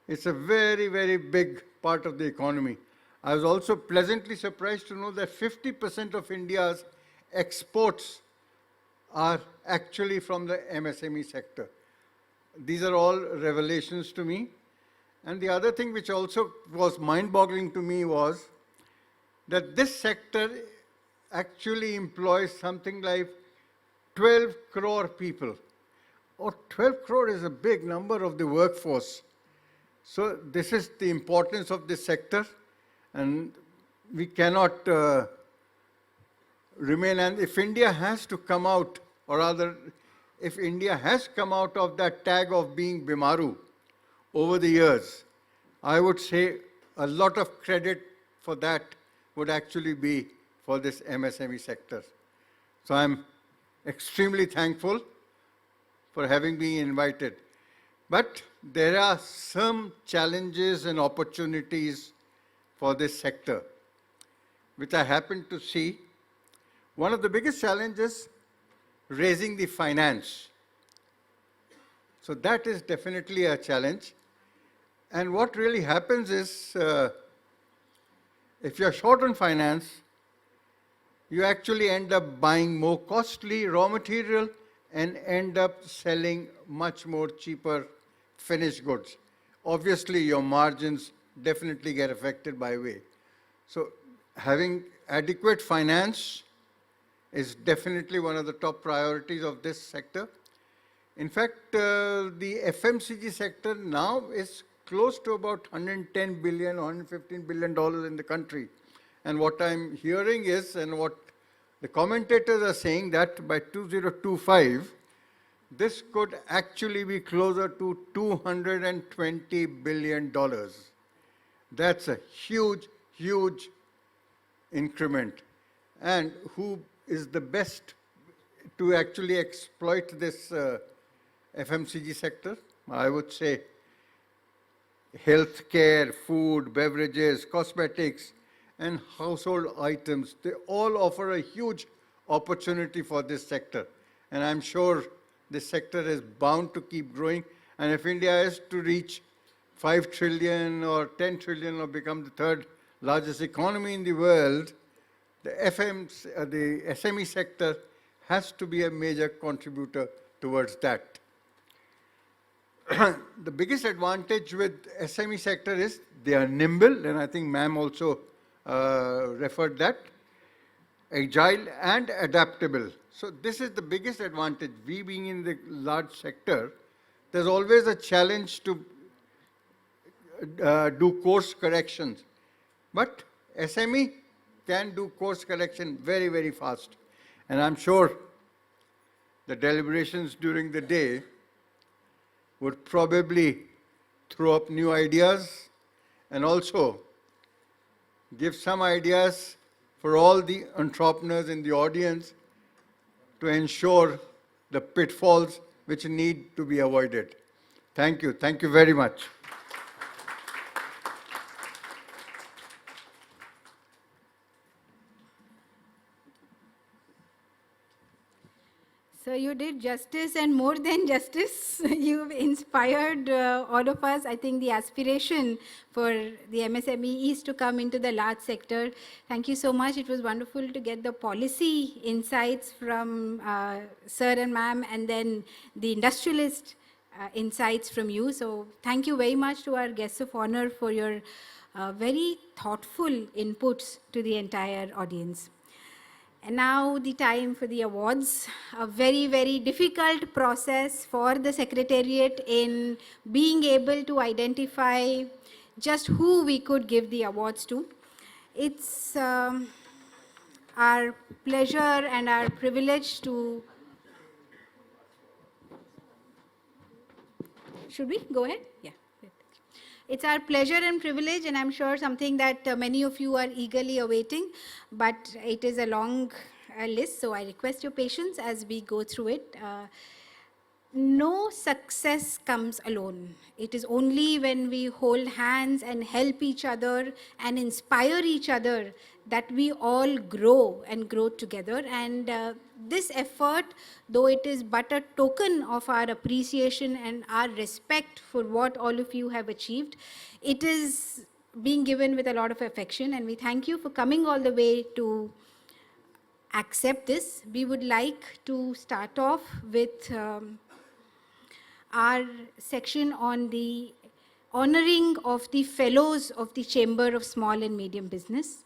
it's a very, very big part of the economy. I was also pleasantly surprised to know that 50% of India's exports are actually from the MSME sector. These are all revelations to me. And the other thing which also was mind-boggling to me was that this sector actually employs something like 12 crore people. Or 12 crore is a big number of the workforce. So this is the importance of this sector, and we cannot remain. And if India has to come out, or rather, if India has come out of that tag of being Bimaru over the years, I would say a lot of credit for that would actually be for this MSME sector. So I'm extremely thankful for having been invited. But there are some challenges and opportunities for this sector, which I happen to see. One of the biggest challenges, raising the finance. So that is definitely a challenge. And what really happens is, if you're short on finance, you actually end up buying more costly raw material and end up selling much more cheaper finished goods. Obviously, your margins definitely get affected by way. So having adequate finance is definitely one of the top priorities of this sector. In fact, the FMCG sector now is close to about $110 billion, $115 billion in the country. And what I'm hearing is, and what the commentators are saying, that by 2025, this could actually be closer to $220 billion. That's a huge, huge increment. And who is the best to actually exploit this FMCG sector? I would say healthcare, food, beverages, cosmetics, and household items. They all offer a huge opportunity for this sector. And I'm sure this sector is bound to keep growing. And if India is to reach 5 trillion or 10 trillion or become the third largest economy in the world, the SME sector has to be a major contributor towards that. The biggest advantage with SME sector is they are nimble, and I think ma'am also referred that, agile and adaptable. So this is the biggest advantage. We being in the large sector, there's always a challenge to do course corrections. But SME can do course correction very, very fast. And I'm sure the deliberations during the day would probably throw up new ideas and also give some ideas for all the entrepreneurs in the audience to ensure the pitfalls which need to be avoided. Thank you. Thank you very much. So you did justice and more than justice. You've inspired all of us. I think the aspiration for the MSME is to come into the large sector. Thank you so much. It was wonderful to get the policy insights from sir and ma'am, and then the industrialist insights from you. So thank you very much to our guests of honor for your very thoughtful inputs to the entire audience. And now the time for the awards. A very, very difficult process for the Secretariat in being able to identify just who we could give the awards to. It's our pleasure and our privilege to... Should we go ahead? Yeah. It's our pleasure and privilege, and I'm sure something that many of you are eagerly awaiting, but it is a long list, so I request your patience as we go through it. No success comes alone. It is only when we hold hands and help each other and inspire each other that we all grow and grow together. And this effort, though it is but a token of our appreciation and our respect for what all of you have achieved, it is being given with a lot of affection. And we thank you for coming all the way to accept this. We would like to start off with our section on the honoring of the fellows of the Chamber of Small and Medium Business.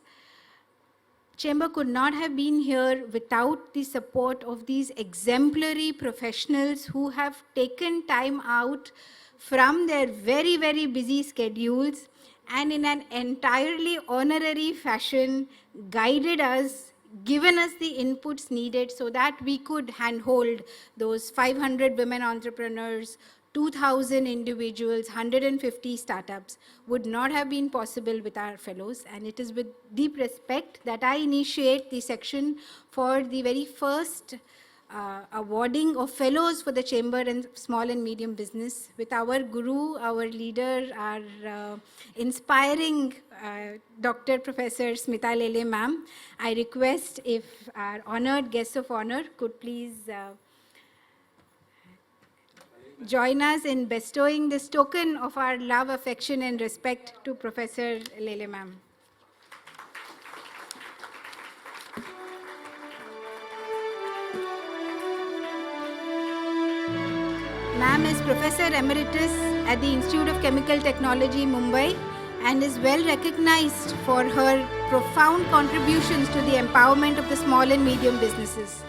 Chamber could not have been here without the support of these exemplary professionals who have taken time out from their very, very busy schedules and in an entirely honorary fashion guided us, given us the inputs needed so that we could handhold those 500 women entrepreneurs, 2,000 individuals, 150 startups would not have been possible with our fellows. And it is with deep respect that I initiate the section for the very first awarding of fellows for the Chamber and Small and Medium Business with our guru, our leader, our inspiring Dr. Professor Smita Lele ma'am. I request if our honored guests of honor could please join us in bestowing this token of our love, affection, and respect to Professor Lele ma'am. Ma'am is Professor Emeritus at the Institute of Chemical Technology, Mumbai, and is well recognized for her profound contributions to the empowerment of the small and medium businesses.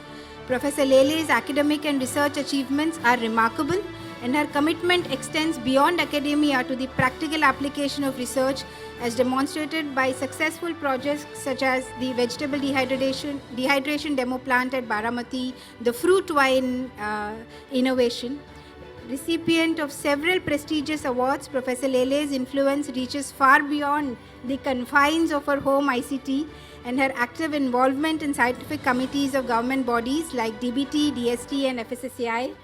Professor Lele's academic and research achievements are remarkable, and her commitment extends beyond academia to the practical application of research as demonstrated by successful projects such as the vegetable dehydration demo plant at Baramati, the fruit wine innovation. Recipient of several prestigious awards, Professor Lele's influence reaches far beyond the confines of her home ICT, and her active involvement in scientific committees of government bodies like DBT, DST, and FSSAI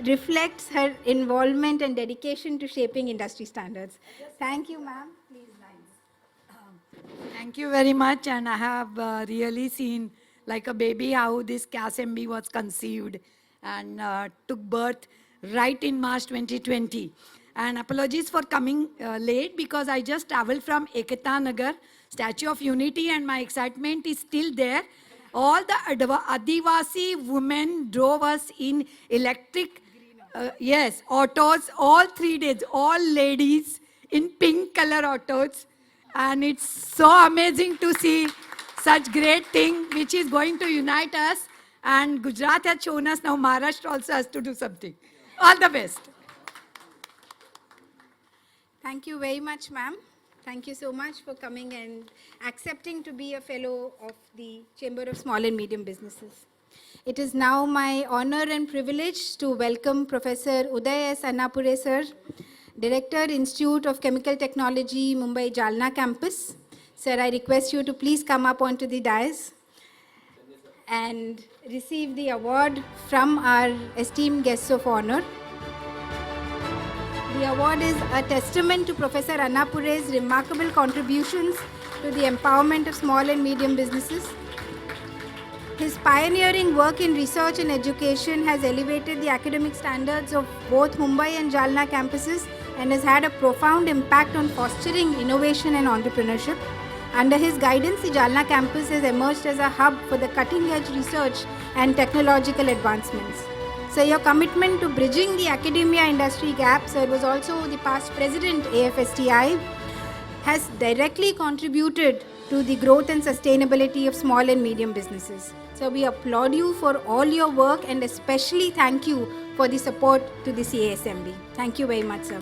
reflects her involvement and dedication to shaping industry standards. Thank you, ma'am. Please, lines. Thank you very much, and I have really seen like a baby how this CASMB was conceived and took birth right in March 2020. And apologies for coming late because I just traveled from Ekata Nagar, Statue of Unity, and my excitement is still there. All the Adivasi women drove us in electric, autos, all 3 days, all ladies in pink color autos. And it's so amazing to see such great thing which is going to unite us. And Gujarat has shown us, now Maharashtra also has to do something. All the best. Thank you very much, ma'am. Thank you so much for coming and accepting to be a fellow of the Chamber of Small and Medium Businesses. It is now my honor and privilege to welcome Professor Uday S. Annapure, sir, Director, Institute of Chemical Technology, Mumbai Jalna campus. Sir, I request you to please come up onto the dais and receive the award from our esteemed guests of honor. The award is a testament to Professor Annapure's remarkable contributions to the empowerment of small and medium businesses. His pioneering work in research and education has elevated the academic standards of both Mumbai and Jalna campuses and has had a profound impact on fostering innovation and entrepreneurship. Under his guidance, the Jalna campus has emerged as a hub for the cutting-edge research and technological advancements. So your commitment to bridging the academia-industry gap, sir, was also the past president AFSTI, has directly contributed to the growth and sustainability of small and medium businesses. So we applaud you for all your work and especially thank you for the support to the CASMB. Thank you very much, sir.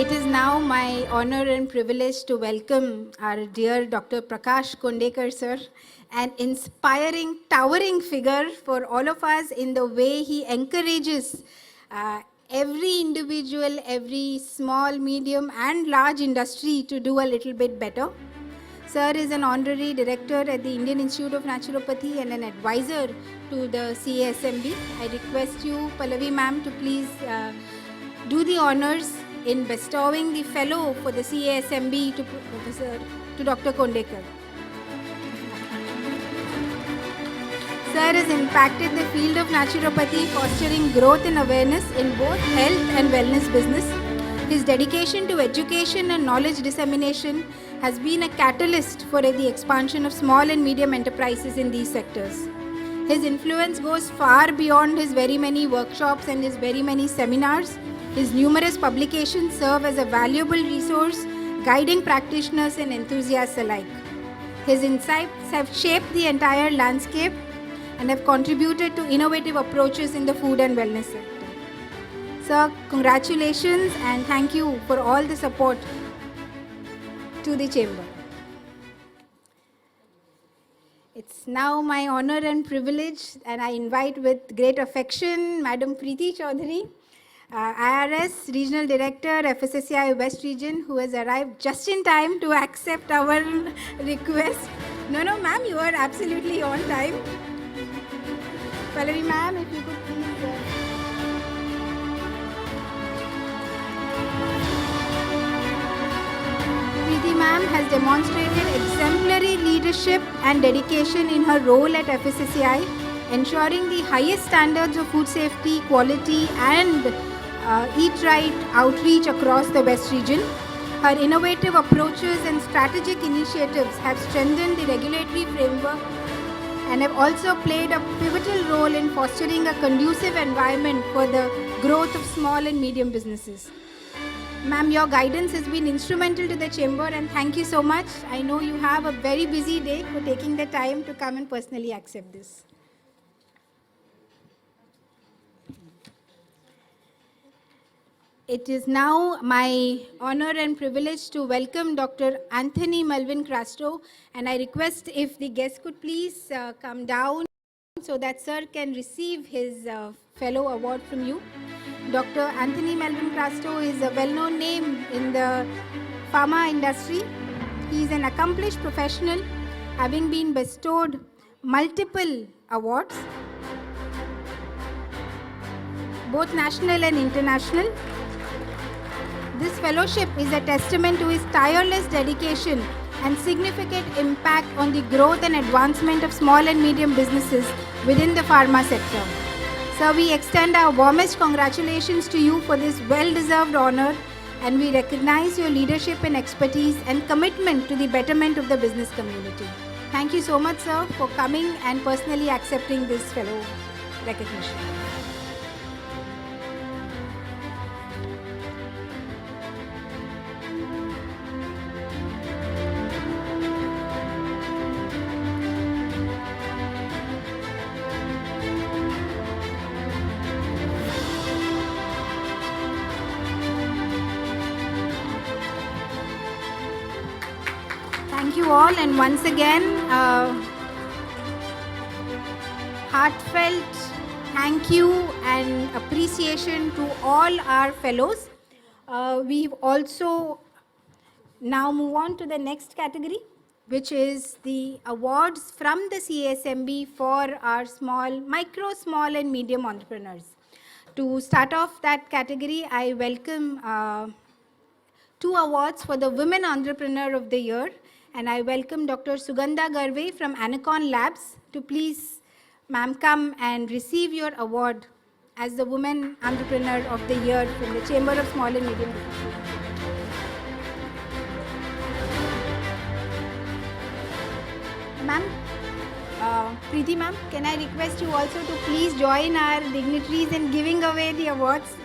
It is now my honor and privilege to welcome our dear Dr. Prakash Kondekar sir, an inspiring, towering figure for all of us in the way he encourages every individual, every small, medium and large industry to do a little bit better. Sir is an honorary director at the Indian Institute of Naturopathy and an advisor to the CASMB. I request you, Pallavi ma'am, to please do the honors in bestowing the fellow for the CASMB to Dr. Kondekar. Sir has impacted the field of naturopathy, fostering growth and awareness in both health and wellness business. His dedication to education and knowledge dissemination has been a catalyst for the expansion of small and medium enterprises in these sectors. His influence goes far beyond his very many workshops and his very many seminars. His numerous publications serve as a valuable resource, guiding practitioners and enthusiasts alike. His insights have shaped the entire landscape and have contributed to innovative approaches in the food and wellness sector. Sir, congratulations and thank you for all the support to the Chamber. It's now my honor and privilege, and I invite with great affection Madam Preeti Chaudhary, IRS Regional Director, FSSAI West Region, who has arrived just in time to accept our request. No, ma'am, you are absolutely on time. Pallavi ma'am, if you could please. Preeti ma'am has demonstrated exemplary leadership and dedication in her role at FSSAI, ensuring the highest standards of food safety, quality and Eat Right outreach across the West region. Her innovative approaches and strategic initiatives have strengthened the regulatory framework and have also played a pivotal role in fostering a conducive environment for the growth of small and medium businesses. Ma'am, your guidance has been instrumental to the Chamber and thank you so much. I know you have a very busy day for taking the time to come and personally accept this. It is now my honor and privilege to welcome Dr. Anthony Melvin Crasto, and I request if the guests could please come down so that sir can receive his fellow award from you. Dr. Anthony Melvin Crasto is a well-known name in the pharma industry. He is an accomplished professional, having been bestowed multiple awards, both national and international. This fellowship is a testament to his tireless dedication and significant impact on the growth and advancement of small and medium businesses within the pharma sector. Sir, we extend our warmest congratulations to you for this well-deserved honor, and we recognize your leadership and expertise and commitment to the betterment of the business community. Thank you so much, sir, for coming and personally accepting this fellow recognition. Thank you all, and once again, heartfelt thank you and appreciation to all our fellows. We've also now move on to the next category, which is the awards from the CASMB for our micro, small and medium entrepreneurs. To start off that category, I welcome 2 awards for the Women Entrepreneur of the Year. And I welcome Dr. Sugandha Garve from Anacon Labs to please, ma'am, come and receive your award as the Women Entrepreneur of the Year from the Chamber of Small and Medium Business. Ma'am, Preeti ma'am, can I request you also to please join our dignitaries in giving away the awards?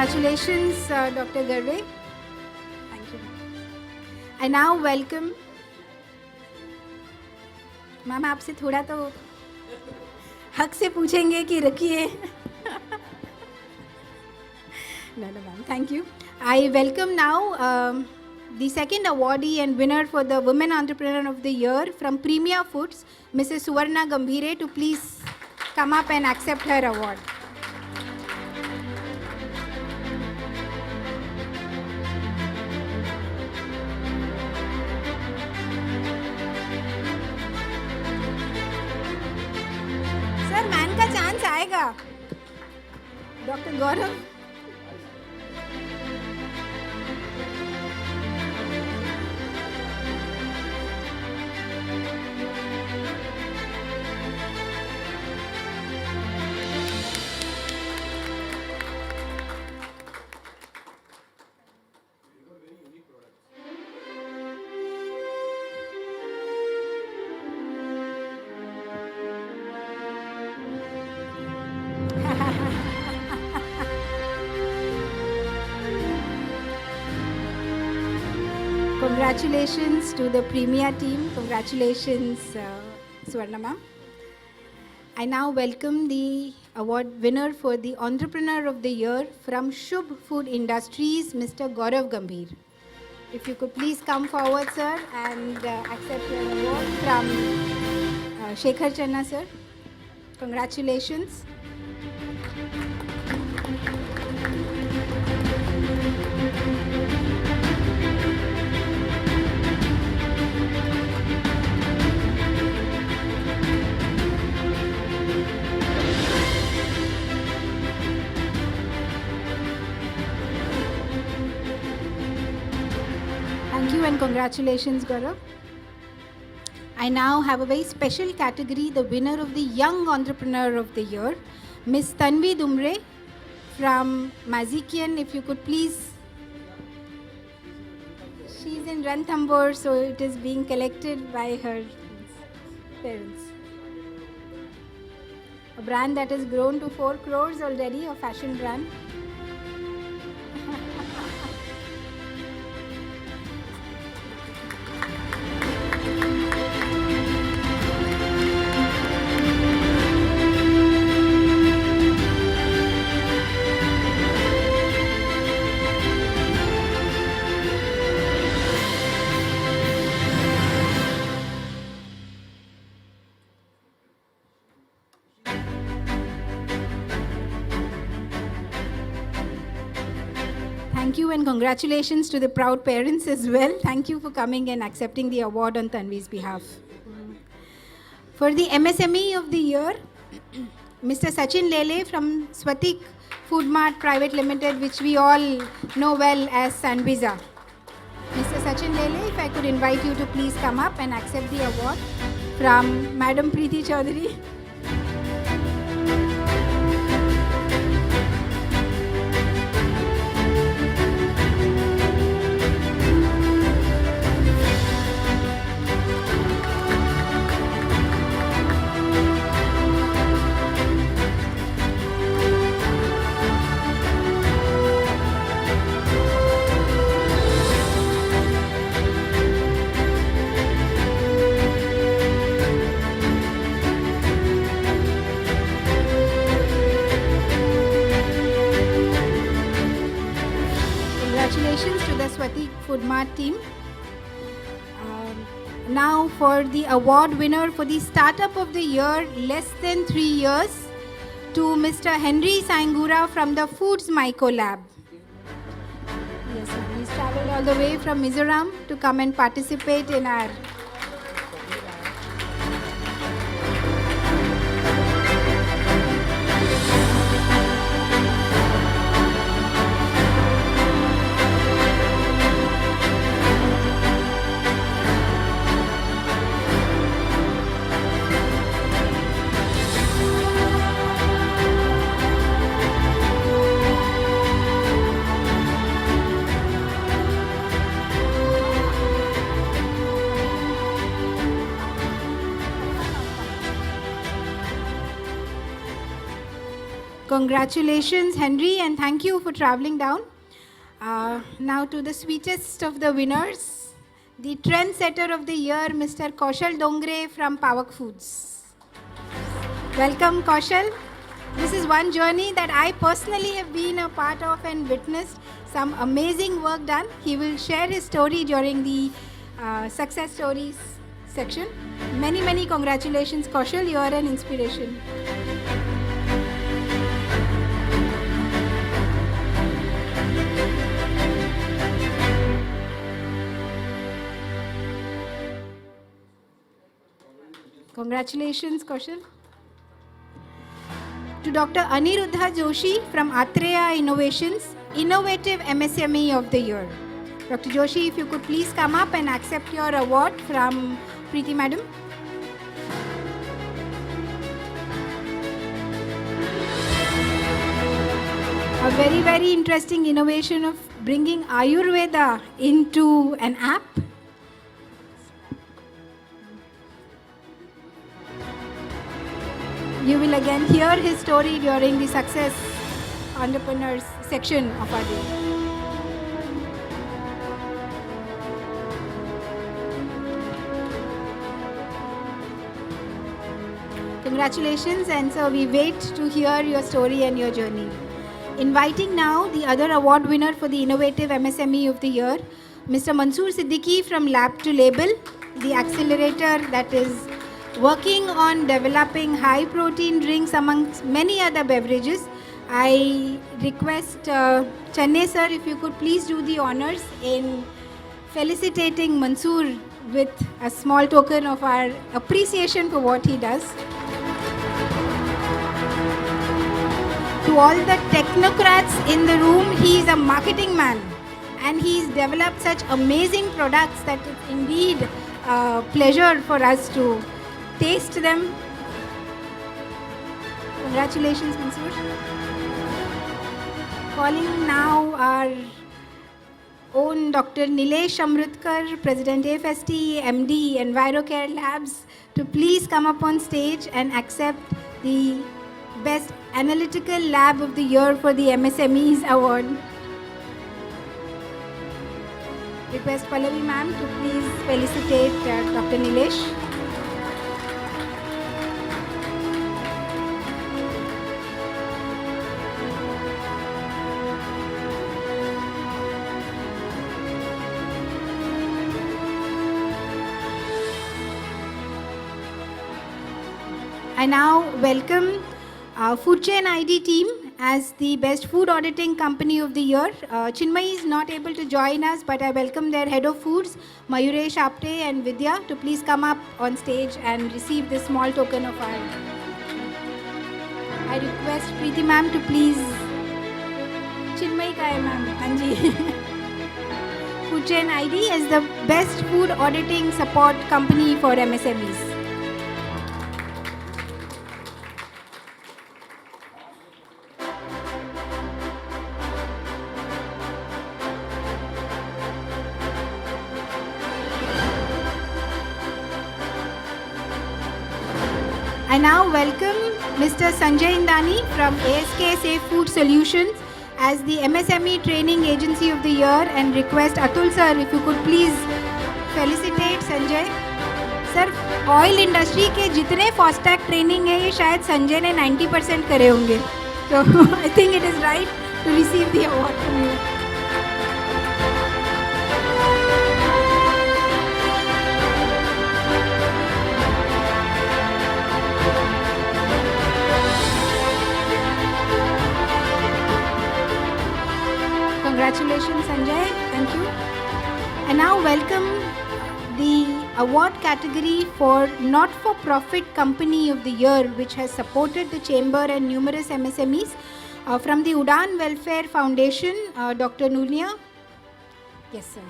Congratulations, Dr. Garve. Thank you. I now welcome. Ma'am आपसे थोड़ा तो हक से पूछेंगे कि रखिए. No, ma'am. Thank you. I welcome now the second awardee and winner for the Women Entrepreneur of the Year from Premier Foods, Mrs. Suvarna Gambhire, to please come up and accept her award. Sir, man का chance आएगा. Dr. Gaurav. Congratulations to the Premier team. Congratulations, Swarna ma'am. I now welcome the award winner for the Entrepreneur of the Year from Shubh Food Industries, Mr. Gaurav Gambhir. If you could please come forward, sir, and accept your award from Shekhar Channa, sir. Congratulations. Thank you and congratulations, Gaurav. I now have a very special category, the winner of the Young Entrepreneur of the Year, Miss Tanvi Dumre from Mazikian. If you could please. She's in Ranthambore, so it is being collected by her parents. A brand that has grown to 4 crores already, a fashion brand. Thank you and congratulations to the proud parents as well. Thank you for coming and accepting the award on Tanvi's behalf. For the MSME of the Year, Mr. Sachin Lele from Swatik Food Mart Private Limited, which we all know well as Sanbiza. Mr. Sachin Lele, if I could invite you to please come up and accept the award from Madam Preeti Chaudhary. Congratulations to the Swatik Food Mart team. Now for the award winner for the Startup of the Year, less than 3 years, to Mr. Henry Sangura from the Foods Myco Lab. Yes, sir. He's traveled all the way from Mizoram to come and participate in our Congratulations, Henry, and thank you for traveling down. Now to the sweetest of the winners, the trendsetter of the year, Mr. Kaushal Dongre from Pawak Foods. Welcome, Kaushal. This is one journey that I personally have been a part of and witnessed some amazing work done. He will share his story during the success stories section. Many, many congratulations, Kaushal. You are an inspiration. Congratulations, Kaushal. To Dr. Aniruddha Joshi from Atreya Innovations, Innovative MSME of the Year. Dr. Joshi, if you could please come up and accept your award from Preeti Madam. A very, very interesting innovation of bringing Ayurveda into an app. You will again hear his story during the Success Entrepreneurs section of our day. Congratulations, and so we wait to hear your story and your journey. Inviting now the other award winner for the Innovative MSME of the Year, Mr. Mansoor Siddiqui from Lab to Label, the accelerator that is working on developing high protein drinks amongst many other beverages. I request Chennai sir, if you could please do the honors in felicitating Mansoor with a small token of our appreciation for what he does. To all the technocrats in the room, he is a marketing man and he's developed such amazing products that it's indeed a pleasure for us to taste them. Congratulations, Mansoor. Calling now our own Dr. Nilesh Amrutkar, President AFST, MD, EnviroCare Labs, to please come up on stage and accept the Best Analytical Lab of the Year for the MSMEs Award. Request Pallavi ma'am to please felicitate Dr. Nilesh. I now welcome Food Chain ID team as the Best Food Auditing Company of the Year. Chinmay is not able to join us, but I welcome their Head of Foods, Mayuresh Apte and Vidya, to please come up on stage and receive this small token of our. I request Preeti ma'am to please. Chinmay ka hai ma'am, Hanji. Food Chain ID as the Best Food Auditing Support Company for MSMEs. I now welcome Mr. Sanjay Indani from ASK Safe Food Solutions as the MSME Training Agency of the Year and request Atul sir, if you could please felicitate Sanjay. Sir, oil industry के जितने FASTag training है ये शायद संजय ने 90% करे होंगे. So I think it is right to receive the award from you. Congratulations, Sanjay. Thank you. And now welcome the award category for Not-for-Profit Company of the Year, which has supported the Chamber and numerous MSMEs. From the Udan Welfare Foundation, Dr. Nurnia. Yes, sir.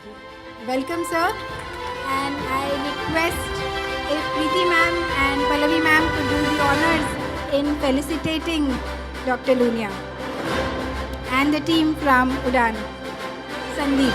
Welcome, sir. And I request if Preeti ma'am and Pallavi ma'am could do the honors in felicitating Dr. Lunia and the team from Udan. Sandeep.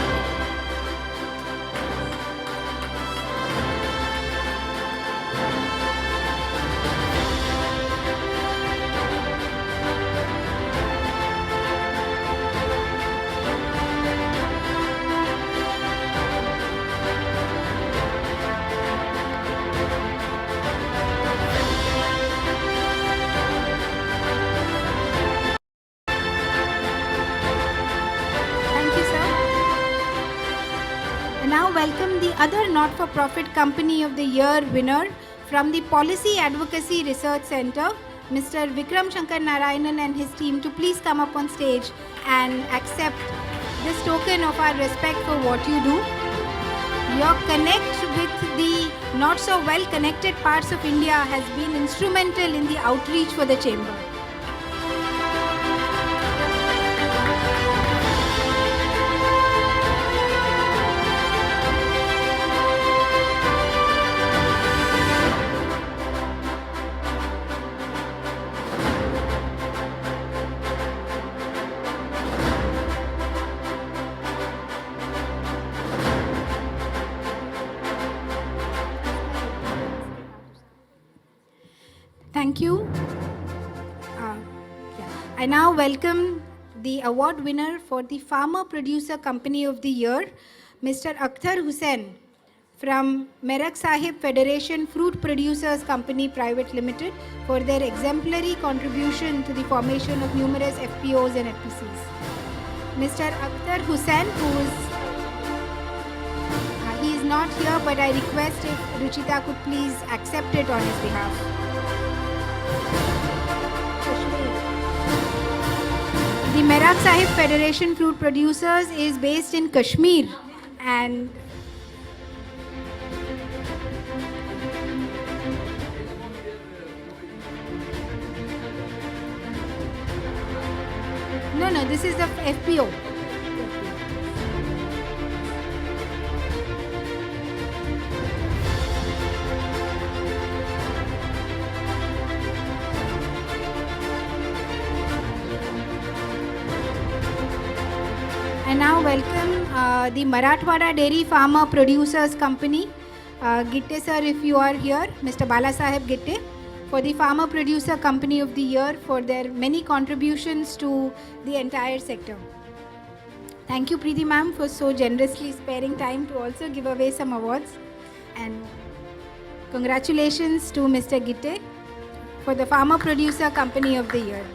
now welcome the other not-for-profit company of the year winner from the Policy Advocacy Research Center, Mr. Vikram Shankar Narayanan and his team, to please come up on stage and accept this token of our respect for what you do. Your connect with the not so well connected parts of India has been instrumental in the outreach for the chamber. Thank you. I now welcome the award winner for the Farmer Producer Company of the Year, Mr. Akhtar Hussain from Merak Sahib Federation Fruit Producers Company Private Limited for their exemplary contribution to the formation of numerous FPOs and FPCs. Mr. Akhtar Hussain, he is not here, but I request if Ruchita could please accept it on his behalf. The Merak Sahib Federation Fruit Producers is based in Kashmir, and no, this is the FPO. I now welcome the Marathwada Dairy Farmer Producers Company. Gitte sir, if you are here, Mr. Bala Saheb Gitte, for the Farmer Producer Company of the Year for their many contributions to the entire sector. Thank you, Preeti ma'am, for so generously sparing time to also give away some awards. And congratulations to Mr. Gitte for the Farmer Producer Company of the Year.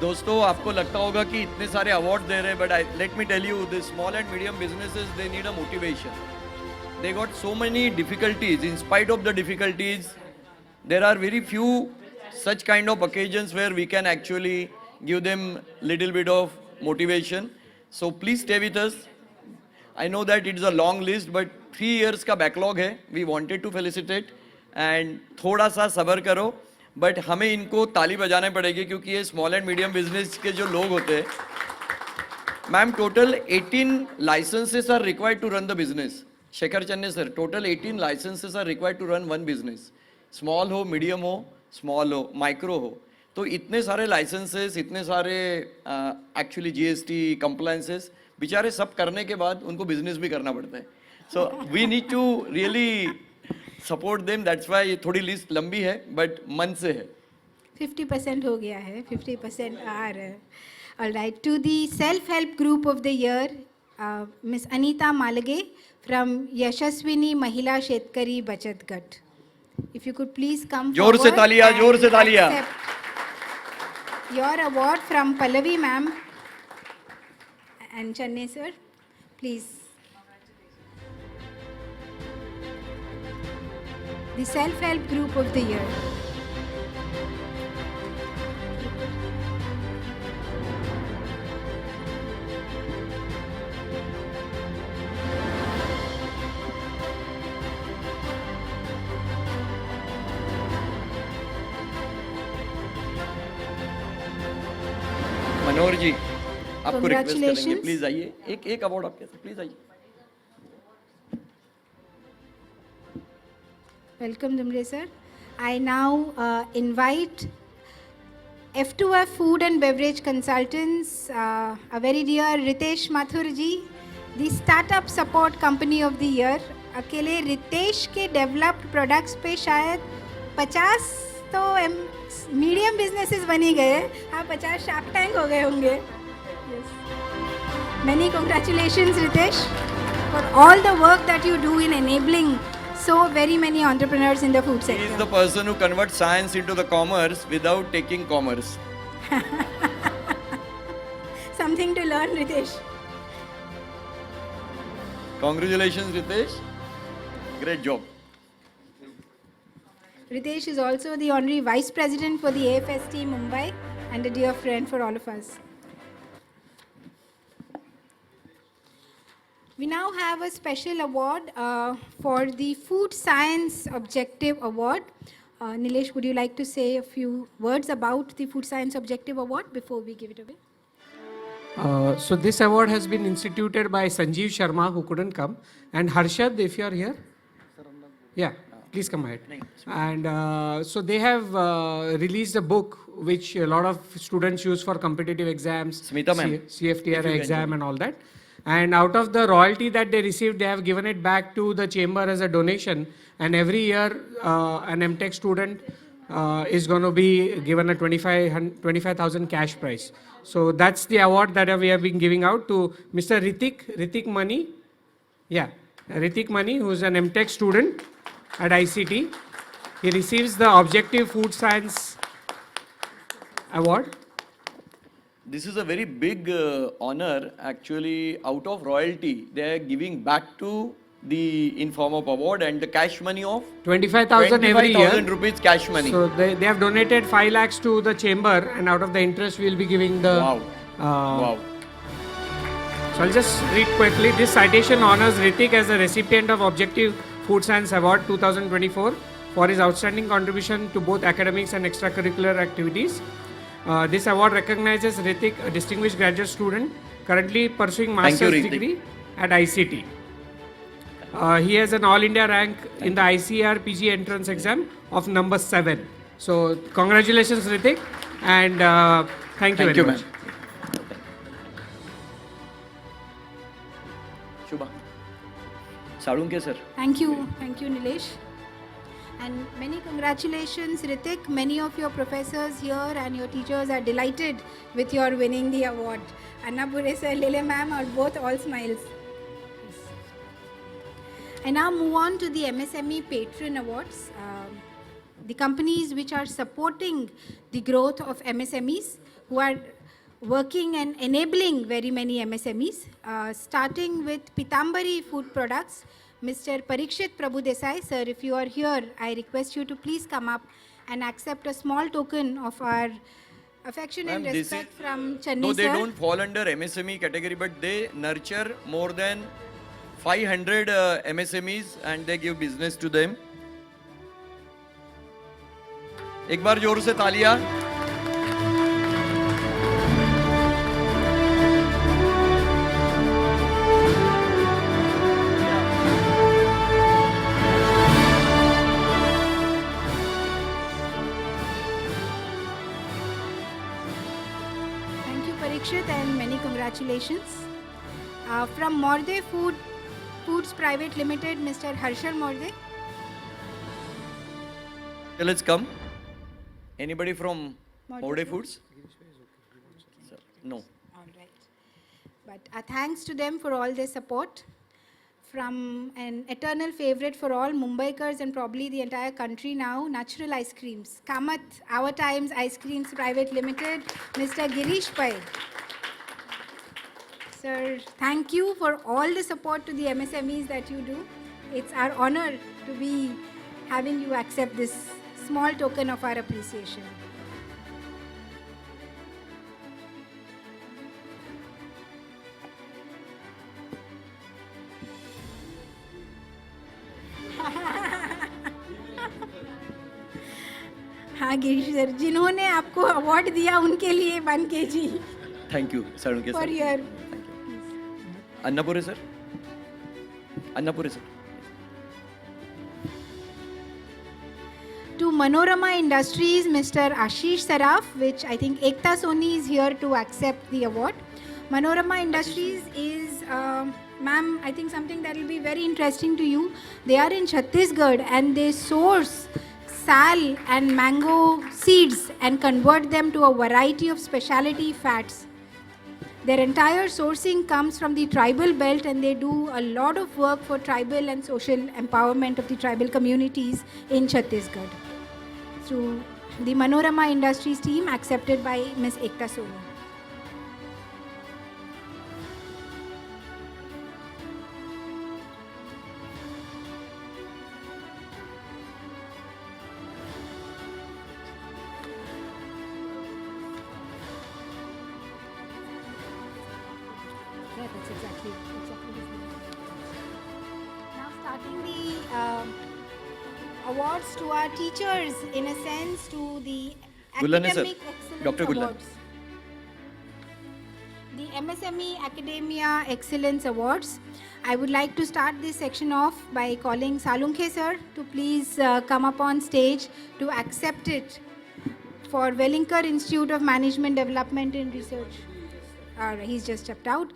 दोस्तों आपको लगता होगा कि इतने सारे award दे रहे हैं, but let me tell you the small and medium businesses they need a motivation. They got so many difficulties. In spite of the difficulties, there are very few such kind of occasions where we can actually give them little bit of motivation. So please stay with us. I know that it is a long list, but 3 years का backlog है. We wanted to felicitate and थोड़ा सा सब्र करो. But हमें इनको ताली बजाने पड़ेगी क्योंकि ये स्मॉल एंड मीडियम बिजनेस के जो लोग होते हैं. Ma'am total 18 licences are required to run the business. Shekhar Channe sir, total 18 licences are required to run one business. Small हो, मीडियम हो, स्मॉल हो, माइक्रो हो. तो इतने सारे लाइसेंसेस, इतने सारे एक्चुअली जीएसटी कंप्लायंसेस, बेचारे सब करने के बाद उनको बिजनेस भी करना पड़ता है. So we need to really support them. That's why ये थोड़ी लिस्ट लंबी है बट मन से है. 50% हो गया है, 50% आ रहा है. All right, to the self-help group of the year, Miss Anita Malage from Yashaswini Mahila Shetkari Bachat Gat. If you could please come जोर से forward तालियां, जोर से and तालियां. accept your award from Pallavi ma'am and Channe sir, please. The self-help group of the year. मनोहर जी आपको request करेंगे Congratulations. Please आइए. एक अवार्ड आपके साथ प्लीज आइए. Welcome, Dumre sir. I now invite F2F Food and Beverage Consultants, a very dear Ritesh Mathur ji, the Startup Support Company of the Year, अकेले रितेश के developed products पे शायद 50 तो मीडियम बिजनेसेस बनी गए, हाँ 50 शार्क टैंक हो गए होंगे. Many congratulations, Ritesh, for all the work that you do in enabling so very many entrepreneurs in the food He sector. is the person who converts science into the commerce without taking commerce. Something to learn, Ritesh. Congratulations, Ritesh. Great job. Ritesh is also the Honorary Vice President for the AFST Mumbai and a dear friend for all of us. We now have a special award for the Food Science Objective Award. Nilesh, would you like to say a few words about the Food Science Objective Award before we give it away? So this award has been instituted by Sanjeev Sharma, who couldn't come, and Harshad, if you are here. Yeah, please come ahead. And so they have released a book which a lot of students use for competitive exams, Smita ma'am, CFTR exam and all that. And out of the royalty that they received, they have given it back to the chamber as a donation. And every year, an MTech student is going to be given a 25,000 cash prize. So that's the award that we have been giving out to Mr. Ritik Mani. Yeah, Ritik Mani, who is an MTech student at ICT. He receives the Objective Food Science Award. this is a very big honor. Actually, out of royalty, they are giving back to the in form of award and the cash money of 25,000 every year. 25,000 rupees cash money. So they have donated 5 lakhs to the chamber, and out of the interest, we will be giving the. Wow. Wow. So I'll just read quickly. This citation honors Ritik as a recipient of Objective Food Science Award 2024 for his outstanding contribution to both academics and extracurricular activities. This award recognizes Ritik, a distinguished graduate student currently pursuing master's degree at ICT. He has an All India rank in the ICR PG entrance exam of number 7. So congratulations, Ritik, and thank you very much. Shubha. Sadunke sir. Thank you, Nilesh. And many congratulations, Ritik. Many of your professors here and your teachers are delighted with your winning the award. Annapure sir, Lele ma'am are both all smiles. I now move on to the MSME Patron Awards. The companies which are supporting the growth of MSMEs, who are working and enabling very many MSMEs, starting with Pitambari Food Products. Mr. Parikshit Prabhu Desai, sir, if you are here, I request you to please come up and accept a small token of our affection and respect from Chennai, No, they sir. don't fall under MSME category, but they nurture more than 500 MSMEs and they give business to them. एक बार जोर से तालियां. Thank you, Parikshit, and many congratulations. From Morde Foods Private Limited, Mr. Harshal Morde. Okay, let's come. Anybody from Morde Foods? Sir, no. All right. But thanks to them for all their support. From an eternal favorite for all Mumbaikars and probably the entire country now, Natural Ice Creams. Kamat, Our Times Ice Creams Private Limited, Mr. Girish Pai. Sir, thank you for all the support to the MSMEs that you do. It's our honor to be having you accept this small token of our appreciation. हाँ Girish sir, जिन्होंने आपको award दिया उनके लिए 1 kg Thank you, Sadunke for sir. your. Annapure sir. Annapure sir. To Manorama Industries, Mr. Ashish Saraf, which I think Ekta Soni is here to accept the award. Manorama Industries is Ma'am, I think something that will be very interesting to you. They are in Chhattisgarh and they source sal and mango seeds and convert them to a variety of specialty fats. Their entire sourcing comes from the tribal belt and they do a lot of work for tribal and social empowerment of the tribal communities in Chhattisgarh through the Manorama Industries team accepted by Ms. Ekta Soni. Yeah, that's exactly now starting the awards to our teachers, in a sense, to the Gullan sir. academic excellence Dr. Gullan. awards. The MSME Academia Excellence Awards. I would like to start this section off by calling Salunkhe sir to please come up on stage to accept it for Wellinger Institute of Management Development and Research. He's just stepped out.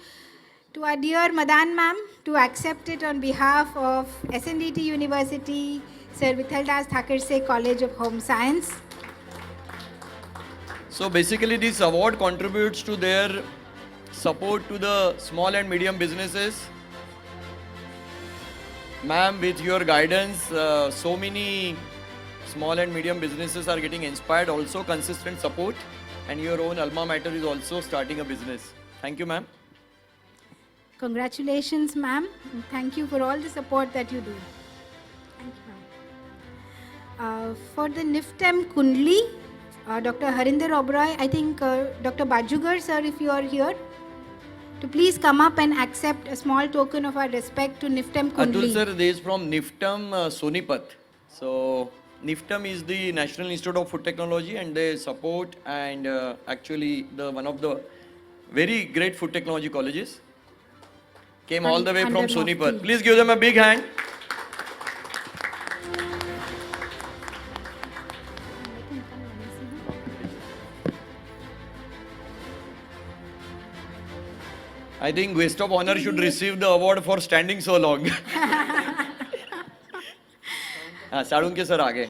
To our dear Madan ma'am, to accept it on behalf of SNDT University, Sir Vithaldas Thakerse College of Home Science. So basically this award contributes to their support to the small and medium businesses. Ma'am, with your guidance, so many small and medium businesses are getting inspired, also consistent support, and your own alma mater is also starting a business. Thank you, ma'am. Congratulations, ma'am. Thank you for all the support that you do. Thank you, ma'am. For the NIFTEM Kundli, Dr. Harinder Oberoi, I think Dr. Bajugar, sir, if you are here, to please come up and accept a small token of our respect to NIFTEM Kundli. Atul sir, this is from NIFTEM Sonipat. So NIFTEM is the National Institute of Food Technology, and they support and actually one of the very great food technology colleges. Came all the way from Sonipat. Please give them a big hand. I think guest of honor should receive the award for standing so long. Sadunke sir aage.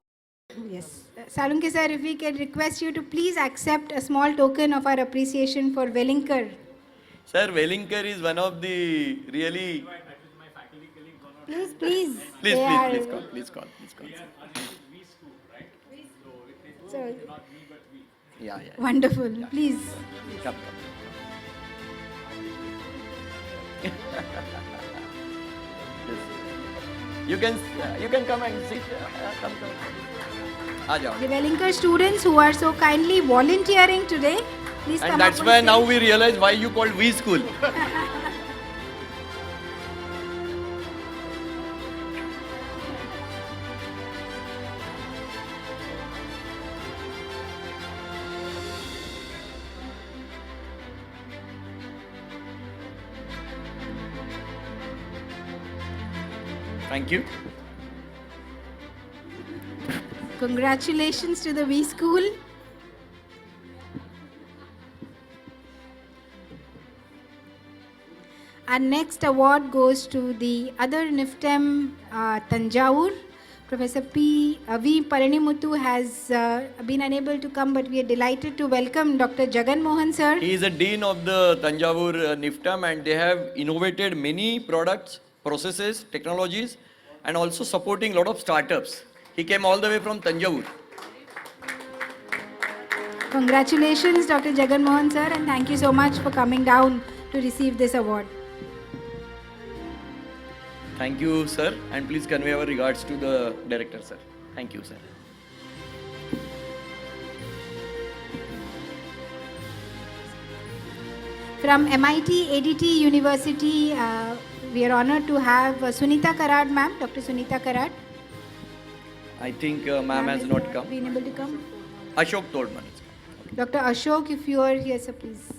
Yes. Salunke sir, if we can request you to please accept a small token of our appreciation for Wellinger. Sir, Wellinger is one of the really... Please, please. Please call. So, Yeah. wonderful. Please. Come. You can come and sit. Come. Aa jao. The Wellinger students who are so kindly volunteering today, please come And that's up on why now stage. we realize why you called V School. Thank you. Congratulations to the V School. Our next award goes to the other NIFTEM Tanjavur. Professor V. Palanimuthu has been unable to come, but we are delighted to welcome Dr. Jagan Mohan sir. He is a dean of the Tanjavur NIFTEM, and they have innovated many products, processes, technologies, and also supporting a lot of startups. He came all the way from Tanjavur. Congratulations, Dr. Jagan Mohan sir, and thank you so much for coming down to receive this award. Thank you, sir, and please convey our regards to the director, sir. Thank you, sir. From MIT ADT University, we are honored to have Sunita Karad ma'am, Dr. Sunita Karad. I think ma'am has not come. Been able to come. Ashok told me. Dr. Ashok, if you are here, sir, please.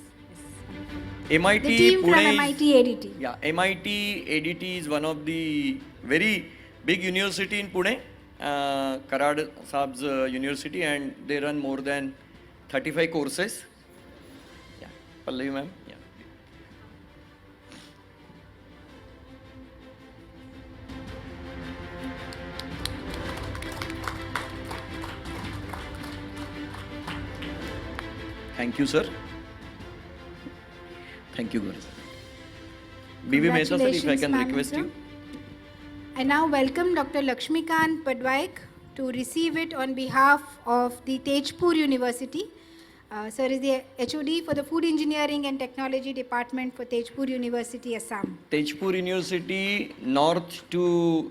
MIT The team Pune from is- MIT ADT. Yeah, MIT ADT is one of the very big university in Pune, Karad Saab's university, and they run more than 35 courses. Yeah, Pallavi ma'am. Yeah. Thank you, sir. Thank you, Guru. B.V. Mehta, sir, if I can ma'am, request sir. you. I now welcome Dr. Lakshmikant Padwaik to receive it on behalf of the Tejpur University. Sir is the HOD for the Food Engineering and Technology Department for Tejpur University, Assam. Tejpur University, north to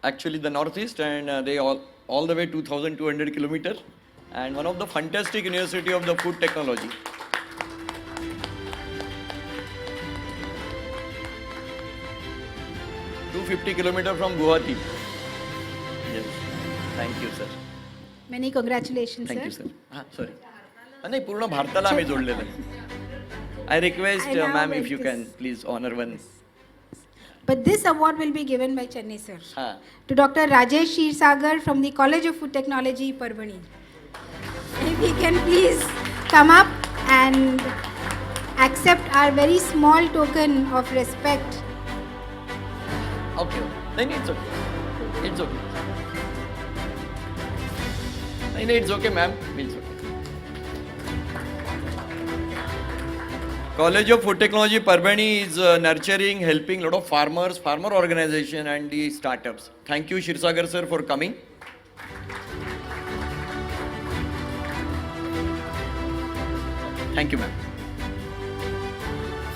actually the northeast, and they all the way 2,200 kilometers, and one of the fantastic university of the food technology. ...250 kilometers from Guwahati. Yes. Thank you, sir. Many congratulations, Thank sir. you, sir. Sorry. नाही पूर्ण भारताला आम्ही जोडलेलं आहे. I request, I now ma'am, if will you this- can please honor one. But this award will be given by Chennai, sir. हाँ. To Dr. Rajesh Shirsagar from the College of Food Technology, Parbani. If he can please come up and accept our very small token of respect. Okay. Then it's okay. It's okay. No, it's okay, ma'am. It's okay. College of Food Technology, Parbani is nurturing, helping a lot of farmers, farmer organization and the startups. Thank you, Shirsagar sir, for coming. Thank you, ma'am.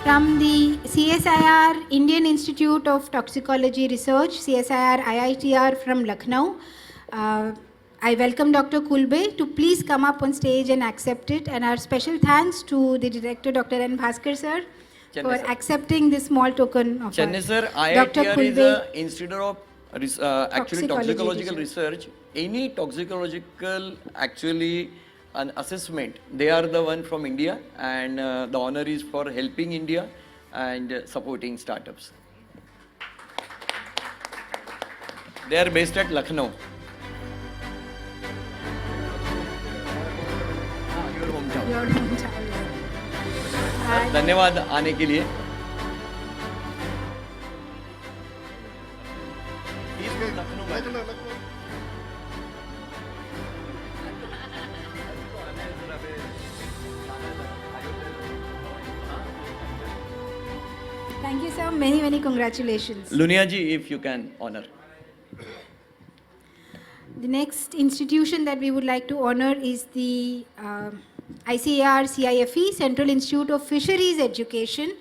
From the CSIR Indian Institute of Toxicology Research, CSIR IITR from Lucknow, I welcome Dr. Kulbe to please come up on stage and accept it, and our special thanks to the director Dr. N. Bhaskar sir Chennai, for sir. accepting this small token of Chennai ours. sir, Dr. IITR is Kulbe, a Institute of actually Toxicology toxicological research. Any toxicological actually an assessment, they are the one from India, and the honor is for helping India and supporting startups. They are based at Lucknow. Your hometown. your hometown. धन्यवाद आने के लिए. Thank you, sir. Many, many congratulations. Lunia ji, if you can honor. The next institution that we would like to honor is the ICAR CIFE, Central Institute of Fisheries Education,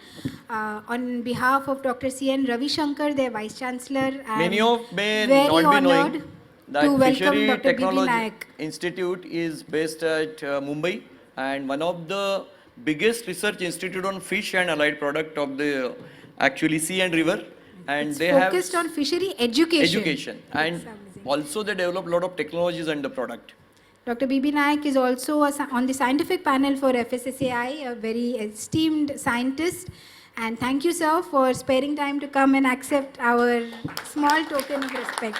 on behalf of Dr. C.N. Ravi Shankar, their Vice Chancellor. Many of may very not be honored knowing that to welcome Fishery Dr. B.B. Technology Nayak. Institute is based at Mumbai, and one of the biggest research institute on fish and allied product of the actually sea and river, and It's they focused have on fishery education. and That's amazing. also they develop a lot of technologies and the product. Dr. B.B. Nayak is also on the scientific panel for FSSAI, a very esteemed scientist. And thank you, sir, for sparing time to come and accept our small token of respect.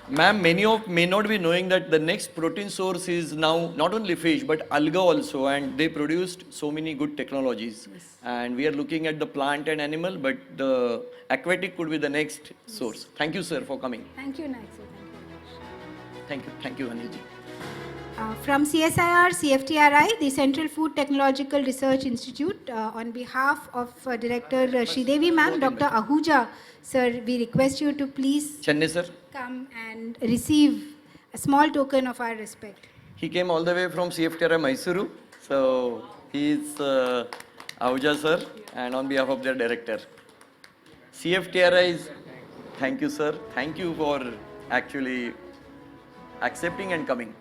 Ma'am, many of may not be knowing that the next protein source is now not only fish but alga also, and they produced so many good technologies. Yes. And we are looking at the plant and animal, but the aquatic could be the next source. Thank you, sir, for coming. Thank you, Nayak, sir. Thank you, Anil ji. From CSIR, CFTRI, the Central Food Technological Research Institute, on behalf of Director Sridevi ma'am, Dr. Ahuja, sir, we request you to please Chennai, sir. come and receive a small token of our respect. He came all the way from CFTRI Mysuru. So he is Ahuja, sir, and on behalf of their director. CFTRI is, thank you, sir. Thank you for actually accepting and coming.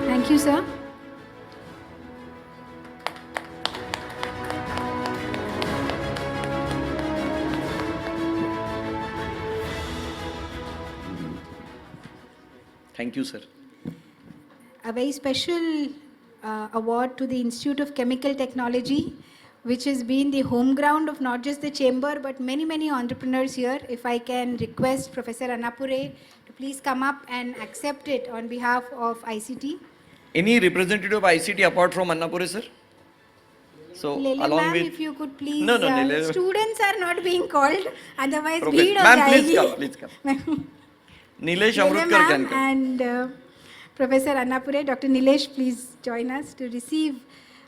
Thank you, sir. Thank you, sir. A very special award to the Institute of Chemical Technology, which has been the home ground of not just the chamber but many, many entrepreneurs here. If I can request Professor Annapure to please come up and accept it on behalf of ICT. Any representative of ICT apart from Annapure, sir? So Lele along ma'am, with if you could please, No, Lele. students are not being called, otherwise Professor- bheed ho Ma'am, please jayegi. come, please come. Nilesh Lele Amrutkar ma'am can come. and Professor Annapure, Dr. Nilesh, please join us to receive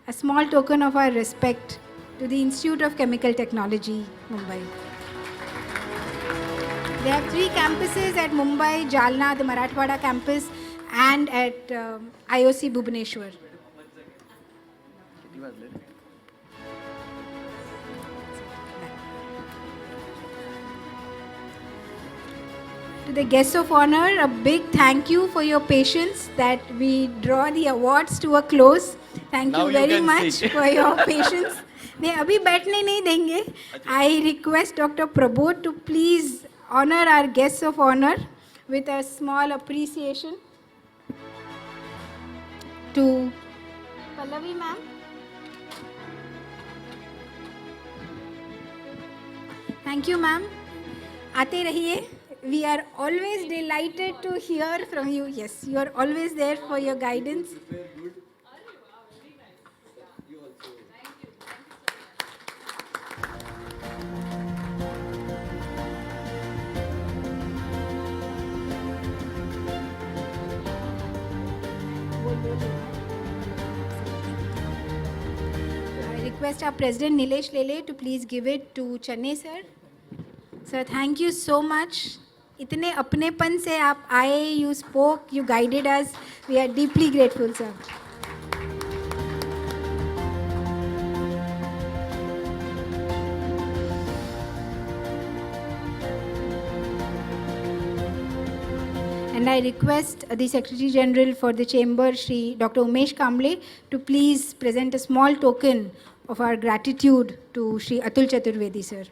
a small token of our respect to the Institute of Chemical Technology, Mumbai. They have 3 campuses at Mumbai, Jalna, the Marathwada campus, and at IOC Bhubaneswar. To the guests of honor, a big thank you for your patience that we draw the awards to a close. Thank Now you you very can much sit. for your patience. नहीं अभी बैठने नहीं देंगे. I request Dr. Prabodh to please honor our guests of honor with a small appreciation. To Pallavi ma'am. Thank you ma'am. आते रहिए. We are always delighted to hear from you. Yes, you are always there for your guidance. I request our President Nilesh Lele to please give it to Chennai sir. Sir, thank you so much. इतने अपनेपन से आप आए, you spoke, you guided us. We are deeply grateful, sir. And I request the Secretary General for the Chamber, Shri Dr. Umesh Kamble, to please present a small token of our gratitude to Shri Atul Chaturvedi, sir.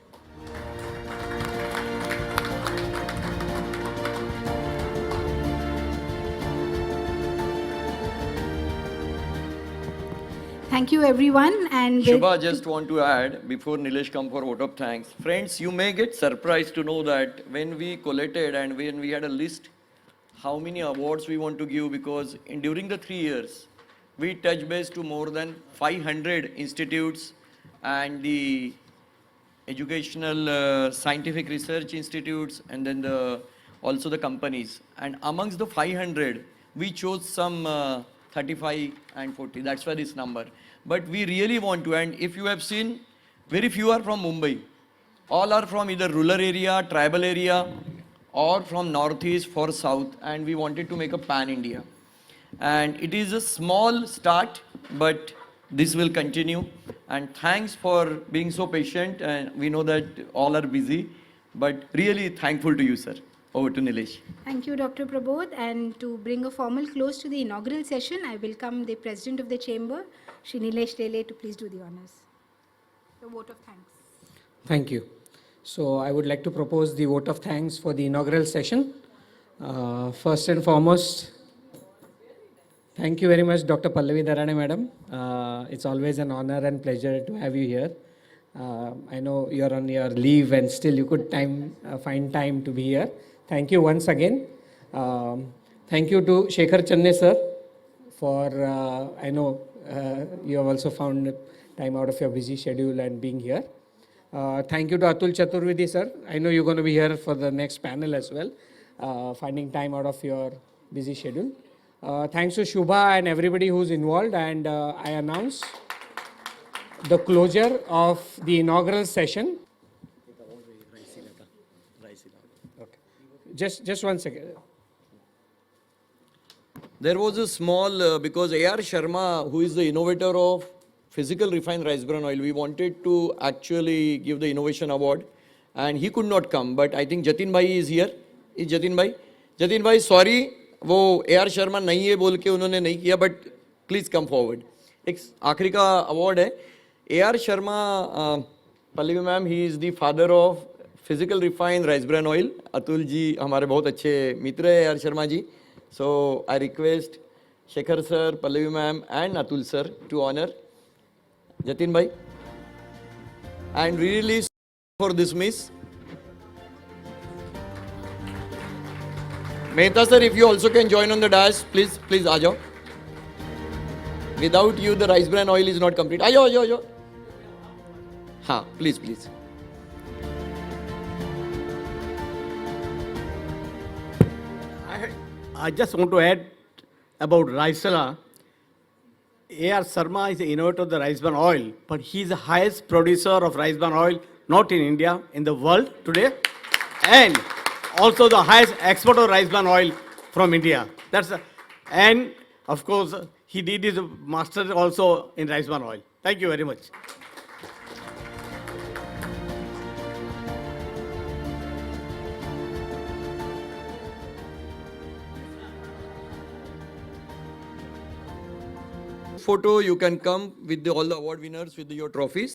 Thank you, everyone. And Shubha, just want to add, before Nilesh come for vote of thanks. Friends, you may get surprised to know that when we collated and when we had a list, how many awards we want to give, because during the 3 years, we touch base to more than 500 institutes and the educational scientific research institutes, and then also the companies. And amongst the 500, we chose some 35 and 40. That's why this number. But we really want to, and if you have seen, very few are from Mumbai. All are from either rural area, tribal area, or from northeast for south, and we wanted to make a pan-India. And it is a small start, but this will continue. And thanks for being so patient, and we know that all are busy, but really thankful to you, sir. Over to Nilesh. Thank you, Dr. Prabodh. And to bring a formal close to the inaugural session, I welcome the President of the Chamber, Shri Nilesh Lele, to please do the honors. The vote of thanks. Thank you. So I would like to propose the vote of thanks for the inaugural session. First and foremost, thank you very much, Dr. Pallavi Darade, madam. It's always an honor and pleasure to have you here. I know you're on your leave and still you could find time to be here. Thank you once again. Thank you to Shekhar Chennai sir for, I know you have also found time out of your busy schedule and being here. Thank you to Atul Chaturvedi sir. I know you're going to be here for the next panel as well, finding time out of your busy schedule. Thanks to Shubha and everybody who's involved, and I announce the closure of the inaugural session. Okay. Just 1 second. There was a small, because A.R. Sharma, who is the innovator of physical refined rice bran oil, we wanted to actually give the innovation award, and he could not come, but I think Jatin Bhai is here. Is Jatin Bhai? Jatin Bhai, sorry, वो A.R. Sharma नहीं है बोल के उन्होंने नहीं किया, but please come forward. एक आखिरी का award है. A.R. Sharma, Pallavi ma'am, he is the father of physical refined rice bran oil. Atul ji हमारे बहुत अच्छे मित्र हैं, A.R. Sharma ji. So I request Shekhar sir, Pallavi ma'am and Atul sir to honor Jatin bhai. And really for this miss. Mehta sir, if you also can join on the dais, please aa jao. Without you, the rice bran oil is not complete. Ayo. Ha, please, please. I just want to add about Raisala. A.R. Sharma is the innovator of the rice bran oil, but he is the highest producer of rice bran oil, not in India, in the world today, and also the highest exporter of rice bran oil from India. And of course, he did his master also in rice bran oil. Thank you very much. Photo, you can come with all the award winners with your trophies.